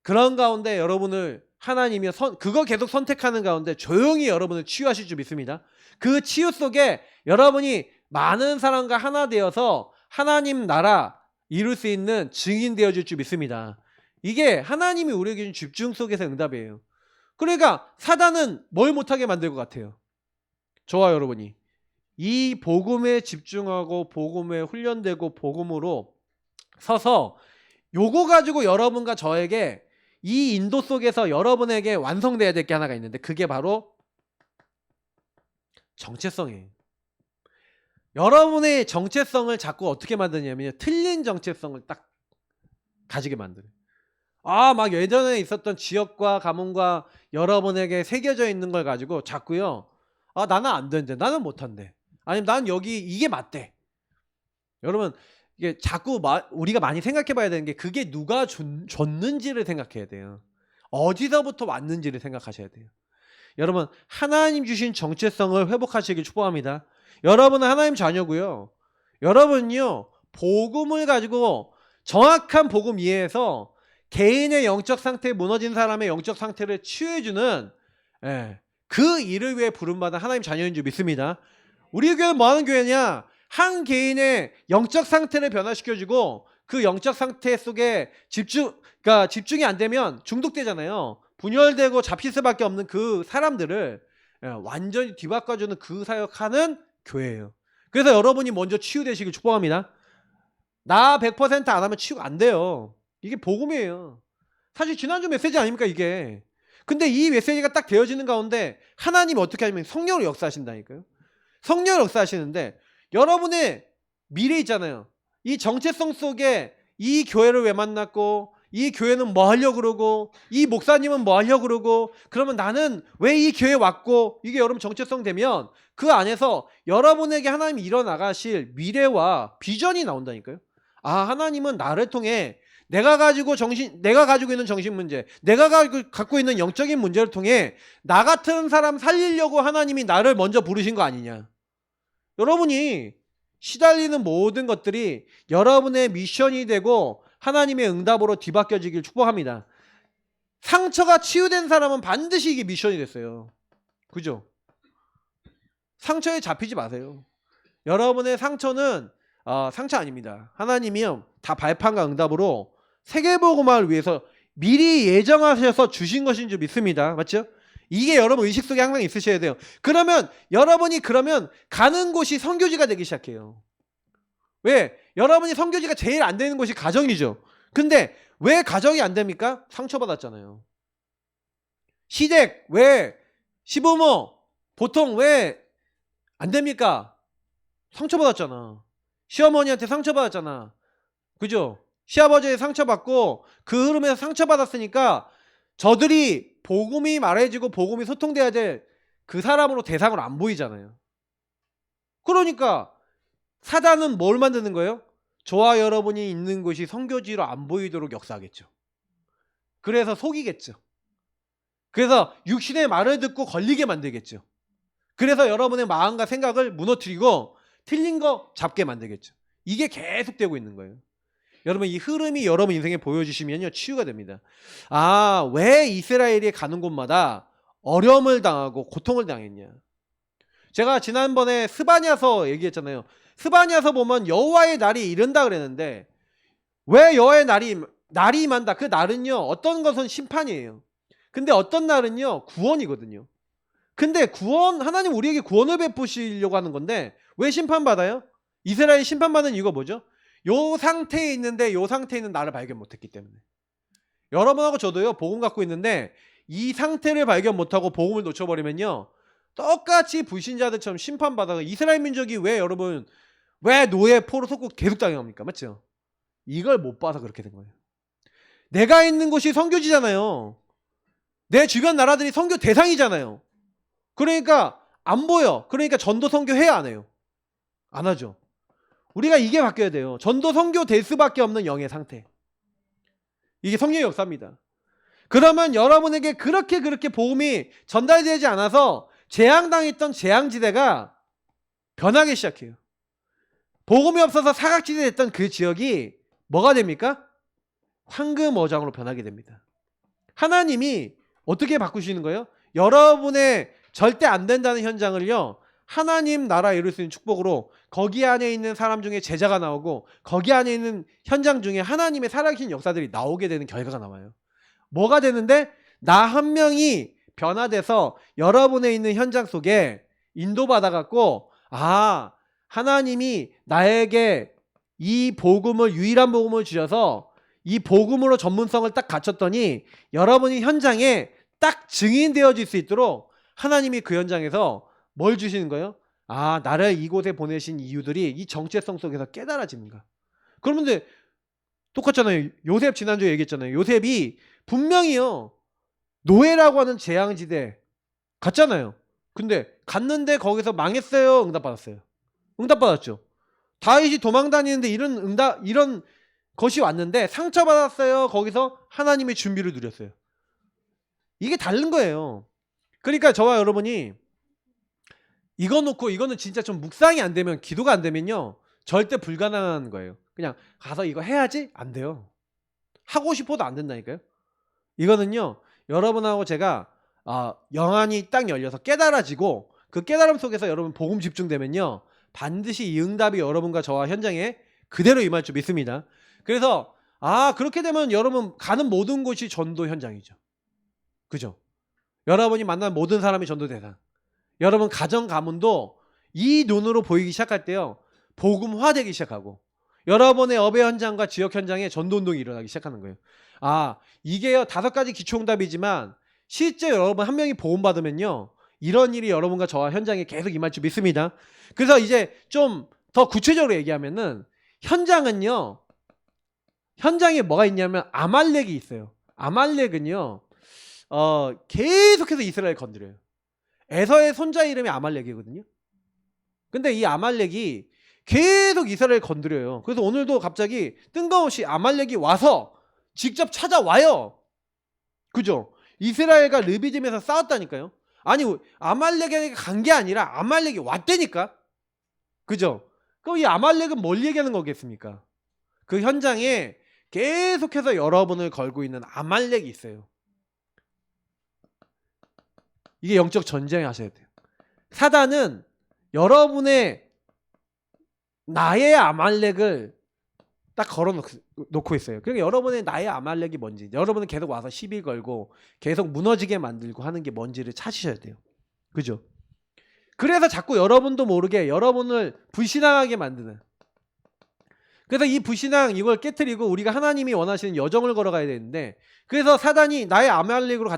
Speaker 1: 그런 가운데 여러분을 하나님이 그거 계속 선택하는 가운데 조용히 여러분을 치유하실 줄 믿습니다. 그 치유 속에 여러분이 많은 사람과 하나 되어서 하나님 나라 이룰 수 있는 증인 되어줄 줄 믿습니다. 이게 하나님이 우리에게 준 집중 속에서 응답이에요. 그러니까 사단은 뭘 못하게 만들 것 같아요? 저와 여러분이 이 복음에 집중하고 복음에 훈련되고 복음으로 서서 요거 가지고 여러분과 저에게 이 인도 속에서 여러분에게 완성돼야 될 게 하나가 있는데 그게 바로 정체성이에요. 여러분의 정체성을 자꾸 어떻게 만드냐면요. 틀린 정체성을 딱 가지게 만들어요. 막 예전에 있었던 지역과 가문과 여러분에게 새겨져 있는 걸 가지고 자꾸요. 나는 안 된대. 나는 못한대. 아니면 난 여기 이게 맞대. 여러분 이게 자꾸 우리가 많이 생각해 봐야 되는 게 그게 누가 줬는지를 생각해야 돼요. 어디서부터 왔는지를 생각하셔야 돼요. 여러분 하나님 주신 정체성을 회복하시길 축복합니다. 여러분은 하나님 자녀고요. 여러분은요 복음을 가지고 정확한 복음 이해해서 개인의 영적 상태에 무너진 사람의 영적 상태를 치유해주는 그 일을 위해 부름받은 하나님 자녀인 줄 믿습니다. 우리 교회는 뭐하는 교회냐? 한 개인의 영적 상태를 변화시켜주고 그 영적 상태 속에 집중이 안 되면 중독되잖아요. 분열되고 잡힐 수밖에 없는 그 사람들을 완전히 뒤바꿔주는 그 사역하는 교회예요. 그래서 여러분이 먼저 치유되시길 축복합니다. 나 100% 안 하면 치유가 안 돼요. 이게 복음이에요. 사실 지난주 메시지 아닙니까 이게. 근데 이 메시지가 딱 되어지는 가운데 하나님이 어떻게 하시면 성령으로 역사하신다니까요. 성령으로 역사하시는데 여러분의 미래 있잖아요. 이 정체성 속에 이 교회를 왜 만났고 이 교회는 뭐 하려고 그러고 이 목사님은 뭐 하려고 그러고 그러면 나는 왜 이 교회에 왔고 이게 여러분 정체성 되면 그 안에서 여러분에게 하나님이 일어나가실 미래와 비전이 나온다니까요. 하나님은 나를 통해 내가 가지고 있는 정신 문제, 내가 갖고 있는 영적인 문제를 통해 나 같은 사람 살리려고 하나님이 나를 먼저 부르신 거 아니냐. 여러분이 시달리는 모든 것들이 여러분의 미션이 되고 하나님의 응답으로 뒤바뀌어지길 축복합니다. 상처가 치유된 사람은 반드시 이게 미션이 됐어요. 그죠? 상처에 잡히지 마세요. 여러분의 상처는 상처 아닙니다. 하나님이요 다 발판과 응답으로 세계복음화를 위해서 미리 예정하셔서 주신 것인 줄 믿습니다. 맞죠? 이게 여러분 의식 속에 항상 있으셔야 돼요. 그러면 여러분이 가는 곳이 선교지가 되기 시작해요. 왜? 여러분이 선교지가 제일 안 되는 곳이 가정이죠. 근데 왜 가정이 안 됩니까? 상처받았잖아요. 시댁 왜? 시부모 보통 왜 안 됩니까? 상처받았잖아. 시어머니한테 상처받았잖아. 그죠? 시아버지에 상처받고 그 흐름에서 상처받았으니까 저들이 복음이 말해지고 복음이 소통돼야 될 그 사람으로 대상으로 안 보이잖아요. 그러니까 사단은 뭘 만드는 거예요? 저와 여러분이 있는 곳이 선교지로 안 보이도록 역사하겠죠. 그래서 속이겠죠. 그래서 육신의 말을 듣고 걸리게 만들겠죠. 그래서 여러분의 마음과 생각을 무너뜨리고 틀린 거 잡게 만들겠죠. 이게 계속되고 있는 거예요. 여러분 이 흐름이 여러분 인생에 보여주시면요 치유가 됩니다. 아, 왜 이스라엘이 가는 곳마다 어려움을 당하고 고통을 당했냐. 제가 지난번에 스바냐서 얘기했잖아요. 스바냐서 보면 여호와의 날이 이른다 그랬는데 왜 여호와의 날이 임한다. 그 날은요 어떤 것은 심판이에요. 근데 어떤 날은요 구원이거든요. 근데 구원, 하나님 우리에게 구원을 베푸시려고 하는 건데 왜 심판받아요? 이스라엘이 심판받는 이유가 뭐죠? 요 상태에 있는데 요 상태에 있는 나를 발견 못했기 때문에. 여러분하고 저도요 복음 갖고 있는데 이 상태를 발견 못하고 복음을 놓쳐버리면요 똑같이 불신자들처럼 심판받아서 이스라엘 민족이 왜 여러분 왜 노예 포로 속고 계속 당합니까? 맞죠? 이걸 못 봐서 그렇게 된 거예요. 내가 있는 곳이 선교지잖아요. 내 주변 나라들이 선교 대상이잖아요. 그러니까 안 보여. 그러니까 전도 선교 해야 안 해요? 안 하죠. 우리가 이게 바뀌어야 돼요. 전도 선교 될 수밖에 없는 영의 상태. 이게 성령의 역사입니다. 그러면 여러분에게 그렇게 복음이 전달되지 않아서 재앙당했던 재앙지대가 변하기 시작해요. 복음이 없어서 사각지대 됐던 그 지역이 뭐가 됩니까? 황금어장으로 변하게 됩니다. 하나님이 어떻게 바꾸시는 거예요? 여러분의 절대 안 된다는 현장을요 하나님 나라 이룰 수 있는 축복으로 거기 안에 있는 사람 중에 제자가 나오고 거기 안에 있는 현장 중에 하나님의 살아계신 역사들이 나오게 되는 결과가 나와요. 뭐가 되는데 나 한 명이 변화돼서 여러분의 있는 현장 속에 인도받아갖고 아 하나님이 나에게 이 복음을 유일한 복음을 주셔서 이 복음으로 전문성을 딱 갖췄더니 여러분이 현장에 딱 증인되어질 수 있도록 하나님이 그 현장에서 뭘 주시는 거예요? 아 나를 이곳에 보내신 이유들이 이 정체성 속에서 깨달아집니다. 그러면 똑같잖아요. 요셉 지난주에 얘기했잖아요. 요셉이 분명히요 노예라고 하는 재앙지대 갔잖아요. 근데 갔는데 거기서 망했어요? 응답받았어요? 응답받았죠. 다윗이 도망다니는데 이런 것이 왔는데 상처받았어요? 거기서 하나님의 준비를 누렸어요? 이게 다른 거예요. 그러니까 저와 여러분이 이거 놓고 이거는 진짜 좀 묵상이 안 되면 기도가 안 되면요 절대 불가능한 거예요. 그냥 가서 이거 해야지? 안 돼요. 하고 싶어도 안 된다니까요. 이거는요 여러분하고 제가 영안이 딱 열려서 깨달아지고 그 깨달음 속에서 여러분 복음 집중되면요 반드시 이 응답이 여러분과 저와 현장에 그대로 임할 줄 믿습니다. 그래서 그렇게 되면 여러분 가는 모든 곳이 전도 현장이죠. 그죠? 여러분이 만난 모든 사람이 전도 대상. 여러분 가정 가문도 이 눈으로 보이기 시작할 때요 복음화되기 시작하고 여러분의 업의 현장과 지역 현장에 전도운동이 일어나기 시작하는 거예요. 이게요 5가지 기초응답이지만 실제 여러분 한 명이 복음 받으면요 이런 일이 여러분과 저와 현장에 계속 임할 줄 믿습니다. 그래서 이제 좀 더 구체적으로 얘기하면은 현장은요 현장에 뭐가 있냐면 아말렉이 있어요. 아말렉은요 계속해서 이스라엘 건드려요. 에서의 손자 이름이 아말렉이거든요. 근데 이 아말렉이 계속 이스라엘 건드려요. 그래서 오늘도 갑자기 뜬금없이 아말렉이 와서 직접 찾아와요. 그죠? 이스라엘과 르비딤에서 싸웠다니까요. 아니 아말렉에게 간 게 아니라 아말렉이 왔다니까. 그죠? 그럼 이 아말렉은 뭘 얘기하는 거겠습니까? 그 현장에 계속해서 여러분을 걸고 있는 아말렉이 있어요. 이게 영적 전쟁을 하셔야 돼요. 사단은 여러분의 나의 아말렉을 딱 걸어놓고 있어요. 그러니까 여러분의 나의 아말렉이 뭔지 여러분은 계속 와서 시비 걸고 계속 무너지게 만들고 하는 게 뭔지를 찾으셔야 돼요. 그죠? 그래서 자꾸 여러분도 모르게 여러분을 불신앙하게 만드는 그래서 이 불신앙 이걸 깨트리고 우리가 하나님이 원하시는 여정을 걸어가야 되는데 그래서 사단이 나의 아말렉으로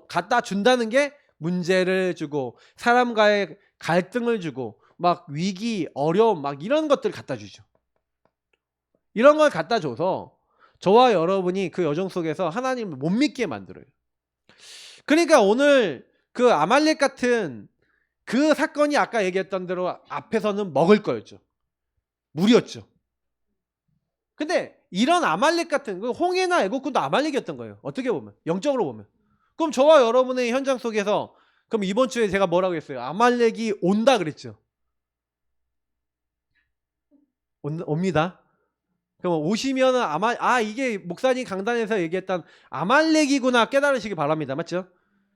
Speaker 1: 갖다 준다는 게 문제를 주고 사람과의 갈등을 주고 막 위기, 어려움 막 이런 것들을 갖다 주죠. 이런 걸 갖다 줘서 저와 여러분이 그 여정 속에서 하나님을 못 믿게 만들어요. 그러니까 오늘 그 아말렉 같은 그 사건이 아까 얘기했던 대로 앞에서는 먹을 거였죠. 물이었죠. 근데 이런 아말렉 같은 그 홍해나 애국군도 아말렉이었던 거예요. 어떻게 보면 영적으로 보면 그럼 저와 여러분의 현장 속에서 그럼 이번 주에 제가 뭐라고 했어요? 아말렉이 온다 그랬죠. 옵니다. 그럼 오시면은 이게 목사님 강단에서 얘기했던 아말렉이구나 깨달으시기 바랍니다. 맞죠?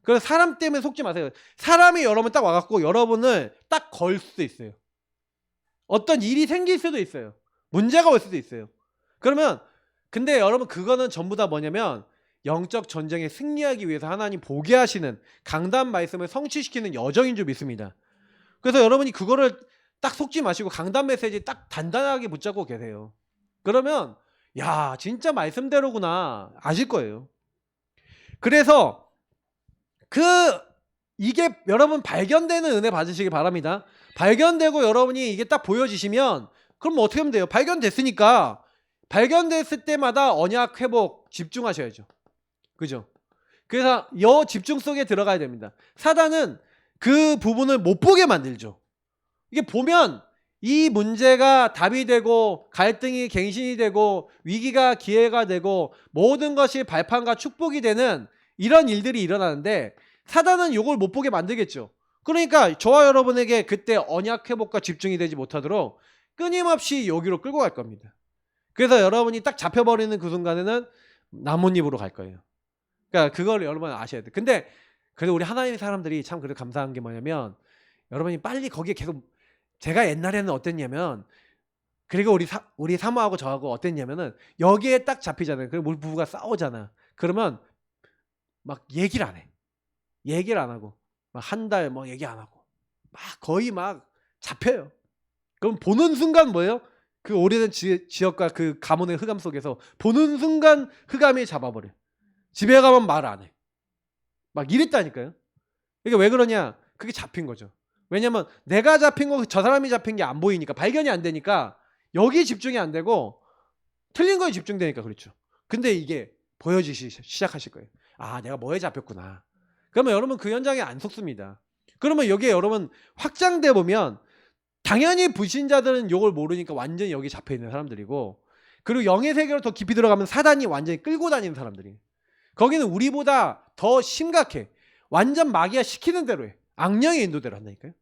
Speaker 1: 그래서 사람 때문에 속지 마세요. 사람이 여러분 딱 와갖고 여러분을 딱 걸 수도 있어요. 어떤 일이 생길 수도 있어요. 문제가 올 수도 있어요. 그러면 근데 여러분 그거는 전부 다 뭐냐면 영적 전쟁에 승리하기 위해서 하나님 보게 하시는 강단 말씀을 성취시키는 여정인 줄 믿습니다. 그래서 여러분이 그거를 딱 속지 마시고 강단 메시지 딱 단단하게 붙잡고 계세요. 그러면 야 진짜 말씀대로구나 아실 거예요. 그래서 이게 여러분 발견되는 은혜 받으시기 바랍니다. 발견되고 여러분이 이게 딱 보여지시면 그럼 어떻게 하면 돼요? 발견됐으니까 발견됐을 때마다 언약 회복 집중하셔야죠. 그죠? 그래서 여 집중 속에 들어가야 됩니다. 사단은 그 부분을 못 보게 만들죠. 이게 보면 이 문제가 답이 되고 갈등이 갱신이 되고 위기가 기회가 되고 모든 것이 발판과 축복이 되는 이런 일들이 일어나는데 사단은 이걸 못 보게 만들겠죠. 그러니까 저와 여러분에게 그때 언약 회복과 집중이 되지 못하도록 끊임없이 여기로 끌고 갈 겁니다. 그래서 여러분이 딱 잡혀버리는 그 순간에는 나뭇잎으로 갈 거예요. 그러니까 그걸 여러분 아셔야 돼요. 근데 그래도 우리 하나님의 사람들이 참 그래도 감사한 게 뭐냐면 여러분이 빨리 거기에 계속 제가 옛날에는 어땠냐면 그리고 우리 사모하고 저하고 어땠냐면은 여기에 딱 잡히잖아요. 그리고 우리 부부가 싸우잖아. 그러면 막 얘기를 안 해. 얘기를 안 하고 막 한 달 뭐 얘기 안 하고 막 거의 막 잡혀요. 그럼 보는 순간 뭐예요? 그 오래된 지역과 그 가문의 흑암 속에서 보는 순간 흑암이 잡아버려. 집에 가면 말 안 해. 막 이랬다니까요. 이게 왜 그러냐? 그게 잡힌 거죠. 왜냐면 내가 잡힌 거 저 사람이 잡힌 게 안 보이니까 발견이 안 되니까 여기 집중이 안 되고 틀린 거에 집중되니까 그렇죠. 근데 이게 보여지기 시작하실 거예요. 아 내가 뭐에 잡혔구나. 그러면 여러분 그 현장에 안 속습니다. 그러면 여기에 여러분 확장돼 보면 당연히 불신자들은 이걸 모르니까 완전히 여기 잡혀있는 사람들이고 그리고 영의 세계로 더 깊이 들어가면 사단이 완전히 끌고 다니는 사람들이 거기는 우리보다 더 심각해. 완전 마귀가 시키는 대로 해. 악령의 인도대로 한다니까요.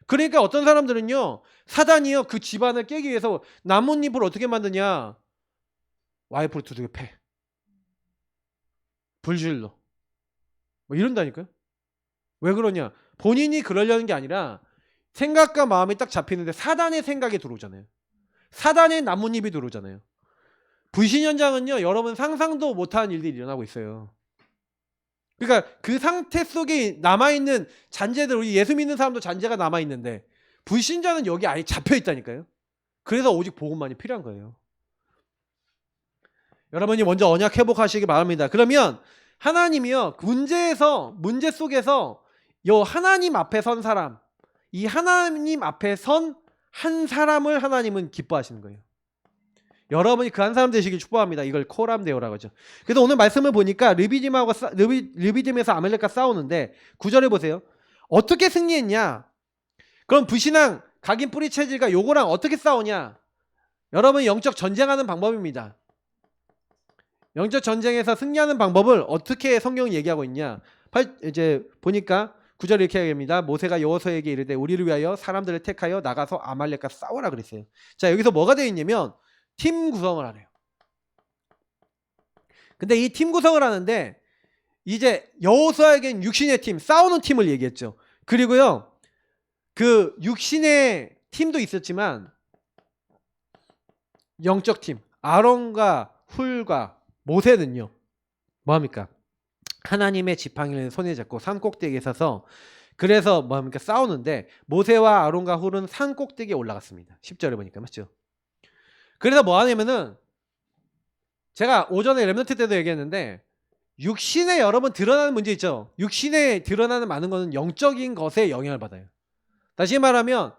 Speaker 1: 그러니까 어떤 사람들은요 사단이요 그 집안을 깨기 위해서 나뭇잎을 어떻게 만드냐 와이프를 두들겨 패 불질러 뭐 이런다니까요. 왜 그러냐 본인이 그러려는 게 아니라 생각과 마음이 딱 잡히는데 사단의 생각이 들어오잖아요. 사단의 나뭇잎이 들어오잖아요. 불신 현장은요 여러분 상상도 못한 일들이 일어나고 있어요. 그러니까 그 상태 속에 남아있는 잔재들 우리 예수 믿는 사람도 잔재가 남아있는데 불신자는 여기 아예 잡혀있다니까요. 그래서 오직 복음만이 필요한 거예요. 여러분이 먼저 언약 회복하시기 바랍니다. 그러면 하나님이요 문제 속에서 요 하나님 앞에 선 사람 이 하나님 앞에 선 한 사람을 하나님은 기뻐하시는 거예요. 여러분이 그 한 사람 되시길 축복합니다. 이걸 코람데오라고 하죠. 그래서 오늘 말씀을 보니까 르비딤에서 아말렉과 싸우는데 9절에 보세요. 어떻게 승리했냐? 그럼 불신앙, 각인 뿌리 체질과 요거랑 어떻게 싸우냐? 여러분 영적 전쟁하는 방법입니다. 영적 전쟁에서 승리하는 방법을 어떻게 성경이 얘기하고 있냐? 이제 보니까 9절 이렇게 얘기합니다. 모세가 여호수아에게 이르되 우리를 위하여 사람들을 택하여 나가서 아말렉과 싸우라 그랬어요. 자 여기서 뭐가 되어 있냐면 팀 구성을 하래요. 근데 이 팀 구성을 하는데 이제 여호수아에겐 육신의 팀, 싸우는 팀을 얘기했죠. 그리고요 그 육신의 팀도 있었지만 영적 팀, 아론과 훌과 모세는요 뭐합니까? 하나님의 지팡이를 손에 잡고 산 꼭대기에 서서 그래서 뭐합니까? 싸우는데 모세와 아론과 훌은 산 꼭대기에 올라갔습니다. 10절에 보니까 맞죠? 그래서 뭐 하냐면은 제가 오전에 렘넌트 때도 얘기했는데 육신에 여러분 드러나는 문제 있죠. 육신에 드러나는 많은 것은 영적인 것에 영향을 받아요. 다시 말하면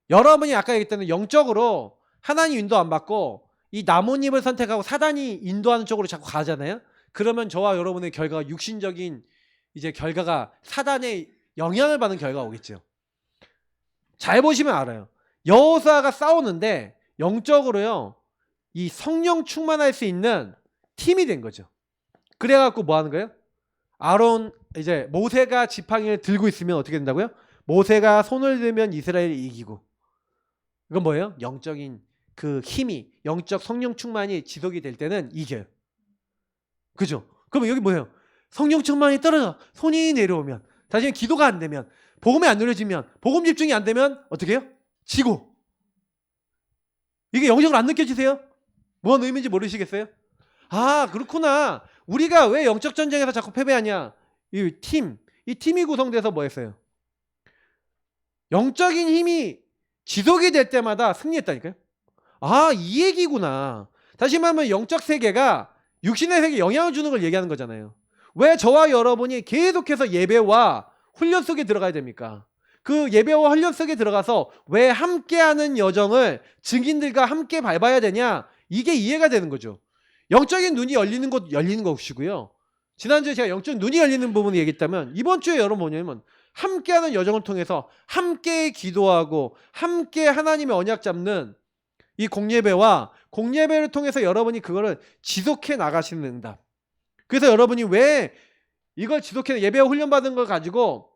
Speaker 1: 여러분이 아까 얘기했던 영적으로 하나님 인도 안 받고 이 나뭇잎을 선택하고 사단이 인도하는 쪽으로 자꾸 가잖아요. 그러면 저와 여러분의 결과가 육신적인 이제 결과가 사단의 영향을 받는 결과가 오겠죠. 잘 보시면 알아요. 여호수아가 싸우는데 영적으로요 이 성령 충만할 수 있는 팀이 된 거죠. 그래갖고 뭐 하는 거예요? 아론 이제 모세가 지팡이를 들고 있으면 어떻게 된다고요? 모세가 손을 들면 이스라엘이 이기고. 이건 뭐예요? 영적인 그 힘이, 영적 성령 충만이 지속이 될 때는 이겨요. 그죠? 그러면 여기 뭐예요? 성령 충만이 떨어져 손이 내려오면, 다시 기도가 안 되면, 복음이 안 누려지면, 복음 집중이 안 되면 어떻게 해요? 지고. 이게 영적으로 안 느껴지세요? 뭔 의미인지 모르시겠어요? 아, 그렇구나. 우리가 왜 영적 전쟁에서 자꾸 패배하냐? 이 팀이 구성돼서 뭐 했어요? 영적인 힘이 지속이 될 때마다 승리했다니까요. 아, 이 얘기구나. 다시 말하면 영적 세계가 육신의 세계에 영향을 주는 걸 얘기하는 거잖아요. 왜 저와 여러분이 계속해서 예배와 훈련 속에 들어가야 됩니까? 그 예배와 훈련 속에 들어가서 왜 함께하는 여정을 증인들과 함께 밟아야 되냐? 이게 이해가 되는 거죠. 영적인 눈이 열리는 것 열리는 것이고요. 지난주에 제가 영적 눈이 열리는 부분을 얘기했다면, 이번 주에 여러분 뭐냐면 함께하는 여정을 통해서 함께 기도하고 함께 하나님의 언약 잡는 이 공예배와 공예배를 통해서 여러분이 그거를 지속해 나가시는 응답. 그래서 여러분이 왜 이걸 지속해 예배와 훈련 받은 걸 가지고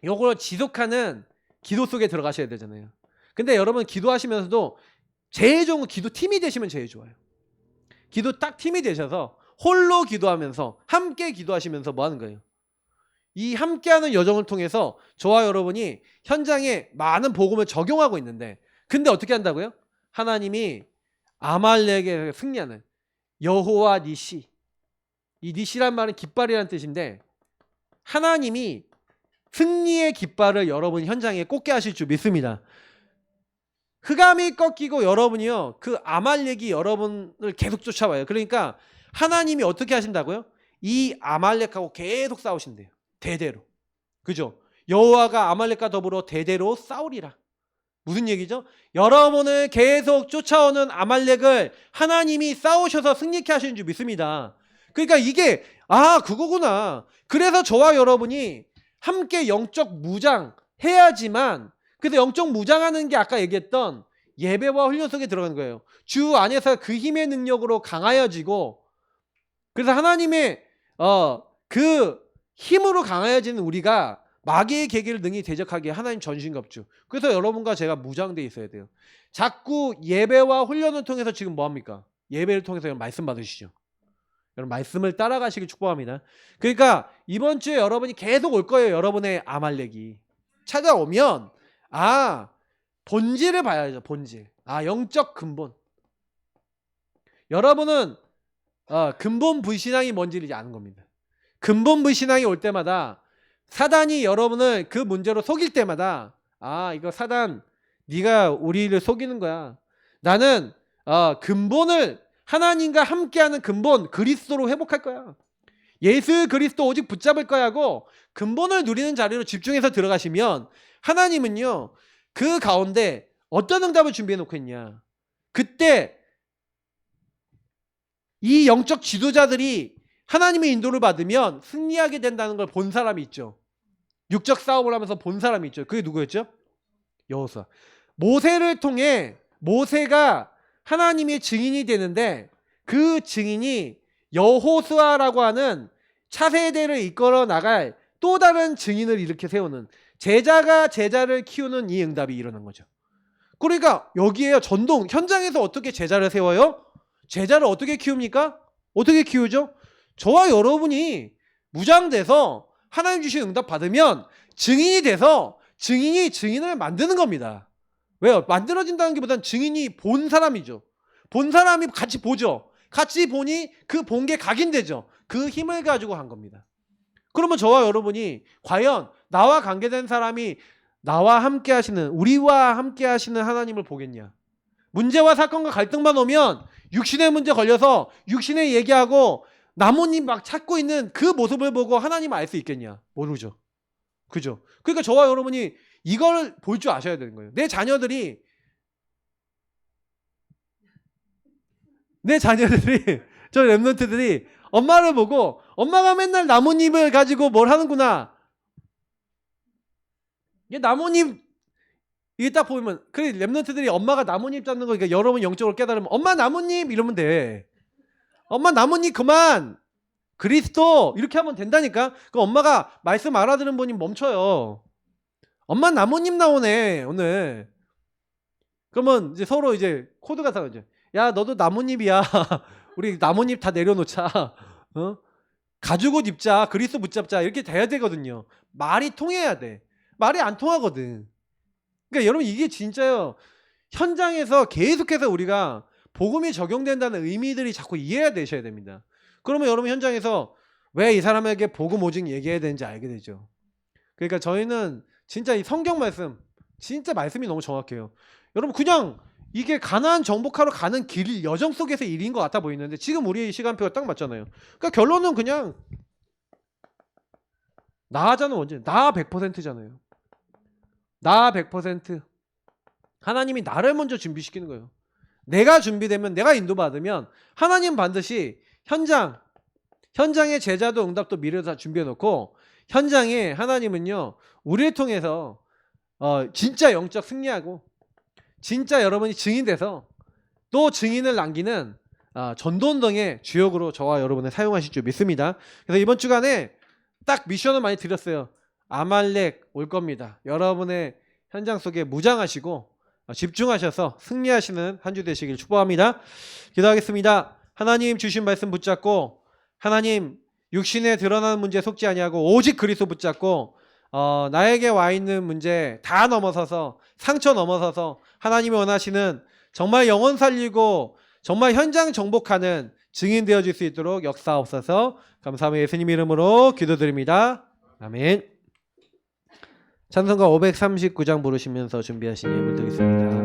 Speaker 1: 요걸 지속하는 기도 속에 들어가셔야 되잖아요. 근데 여러분 기도하시면서도 제일 좋은 건 기도 팀이 되시면 제일 좋아요. 기도 딱 팀이 되셔서 홀로 기도하면서 함께 기도하시면서 뭐 하는 거예요? 이 함께하는 여정을 통해서 저와 여러분이 현장에 많은 복음을 적용하고 있는데, 근데 어떻게 한다고요? 하나님이 아말렉에 승리하는 여호와 니시, 이 니시란 말은 깃발이라는 뜻인데, 하나님이 승리의 깃발을 여러분 현장에 꽂게 하실 줄 믿습니다. 흑암이 꺾이고 여러분이요, 그 아말렉이 여러분을 계속 쫓아와요. 그러니까 하나님이 어떻게 하신다고요? 이 아말렉하고 계속 싸우신대요. 대대로. 그죠? 여호와가 아말렉과 더불어 대대로 싸우리라. 무슨 얘기죠? 여러분을 계속 쫓아오는 아말렉을 하나님이 싸우셔서 승리케 하시는 줄 믿습니다. 그러니까 이게 그거구나. 그래서 저와 여러분이 함께 영적 무장 해야지만, 그래서 영적 무장하는 게 아까 얘기했던 예배와 훈련 속에 들어가는 거예요. 주 안에서 그 힘의 능력으로 강하여지고, 그래서 하나님의 그 힘으로 강하여지는 우리가 마귀의 계기를 능히 대적하기에 하나님 전신갑주. 그래서 여러분과 제가 무장돼 있어야 돼요. 자꾸 예배와 훈련을 통해서 지금 뭐합니까? 예배를 통해서 말씀 받으시죠. 여러분 말씀을 따라가시길 축복합니다. 그러니까 이번 주에 여러분이 계속 올 거예요. 여러분의 아말렉이 찾아오면 본질을 봐야죠. 본질. 영적 근본. 여러분은 근본 불신앙이 뭔지를 아는 겁니다. 근본 불신앙이 올 때마다 사단이 여러분을 그 문제로 속일 때마다 이거 사단 네가 우리를 속이는 거야. 나는 근본을 하나님과 함께하는 근본 그리스도로 회복할 거야. 예수 그리스도 오직 붙잡을 거야 하고 근본을 누리는 자리로 집중해서 들어가시면 하나님은요 그 가운데 어떤 응답을 준비해 놓고 있냐. 그때 이 영적 지도자들이 하나님의 인도를 받으면 승리하게 된다는 걸 본 사람이 있죠. 육적 싸움을 하면서 본 사람이 있죠. 그게 누구였죠? 여호수아. 모세를 통해 모세가 하나님의 증인이 되는데, 그 증인이 여호수아라고 하는 차세대를 이끌어 나갈 또 다른 증인을 이렇게 세우는, 제자가 제자를 키우는 이 응답이 일어난 거죠. 그러니까 여기에요. 전동 현장에서 어떻게 제자를 세워요? 제자를 어떻게 키웁니까? 어떻게 키우죠? 저와 여러분이 무장돼서 하나님 주신 응답 받으면 증인이 돼서 증인이 증인을 만드는 겁니다. 왜요? 만들어진다는 게 보다는 증인이 본 사람이죠. 본 사람이 같이 보죠. 같이 보니 그 본 게 각인되죠. 그 힘을 가지고 한 겁니다. 그러면 저와 여러분이 과연 나와 관계된 사람이 나와 함께 하시는, 우리와 함께 하시는 하나님을 보겠냐? 문제와 사건과 갈등만 오면 육신의 문제 걸려서 육신의 얘기하고 나뭇잎 막 찾고 있는 그 모습을 보고 하나님 알 수 있겠냐? 모르죠. 그죠? 그러니까 저와 여러분이 이걸 볼 줄 아셔야 되는 거예요. 내 자녀들이 저 랩런트들이 엄마를 보고 엄마가 맨날 나뭇잎을 가지고 뭘 하는구나. 이게 나뭇잎 이게 딱 보면, 그래 랩런트들이 엄마가 나뭇잎 잡는 거 그러니까 여러분 영적으로 깨달으면 엄마 나뭇잎 이러면 돼. 엄마 나뭇잎 그만 그리스도 이렇게 하면 된다니까. 그 엄마가 말씀 알아들은 분이 멈춰요. 엄마 나뭇잎 나오네 오늘. 그러면 이제 서로 이제 코드가 다 이제 야 너도 나뭇잎이야. 우리 나뭇잎 다 내려놓자. 어? 가죽옷 입자. 그리스도 붙잡자. 이렇게 돼야 되거든요. 말이 통해야 돼. 말이 안 통하거든. 그러니까 여러분 이게 진짜요. 현장에서 계속해서 우리가 복음이 적용된다는 의미들이 자꾸 이해가 되셔야 됩니다. 그러면 여러분 현장에서 왜 이 사람에게 복음 오직 얘기해야 되는지 알게 되죠. 그러니까 저희는 진짜 이 성경 말씀 진짜 말씀이 너무 정확해요. 여러분 그냥 이게 가나안 정복하러 가는 길 여정 속에서 일인 것 같아 보이는데 지금 우리의 시간표가 딱 맞잖아요. 그러니까 결론은 그냥 나잖아. 언제 나 100%잖아요. 나 100%. 하나님이 나를 먼저 준비시키는 거예요. 내가 준비되면 내가 인도받으면 하나님 반드시 현장의 제자도 응답도 미래도 다 준비해 놓고 현장에 하나님은요 우리를 통해서 진짜 영적 승리하고 진짜 여러분이 증인돼서 또 증인을 남기는 전도운동의 주역으로 저와 여러분을 사용하실 줄 믿습니다. 그래서 이번 주간에 딱 미션을 많이 드렸어요. 아말렉 올 겁니다. 여러분의 현장 속에 무장하시고 집중하셔서 승리하시는 한 주 되시길 축복합니다. 기도하겠습니다. 하나님 주신 말씀 붙잡고 하나님 육신에 드러나는 문제에 속지 아니하고 오직 그리스도 붙잡고 나에게 와 있는 문제 다 넘어서서 상처 넘어서서 하나님이 원하시는 정말 영혼 살리고 정말 현장 정복하는 증인 되어줄 수 있도록 역사하옵소서. 감사하며 예수님 이름으로 기도드립니다. 아멘. 찬송가 539장 부르시면서 준비하신 예물 드리겠습니다.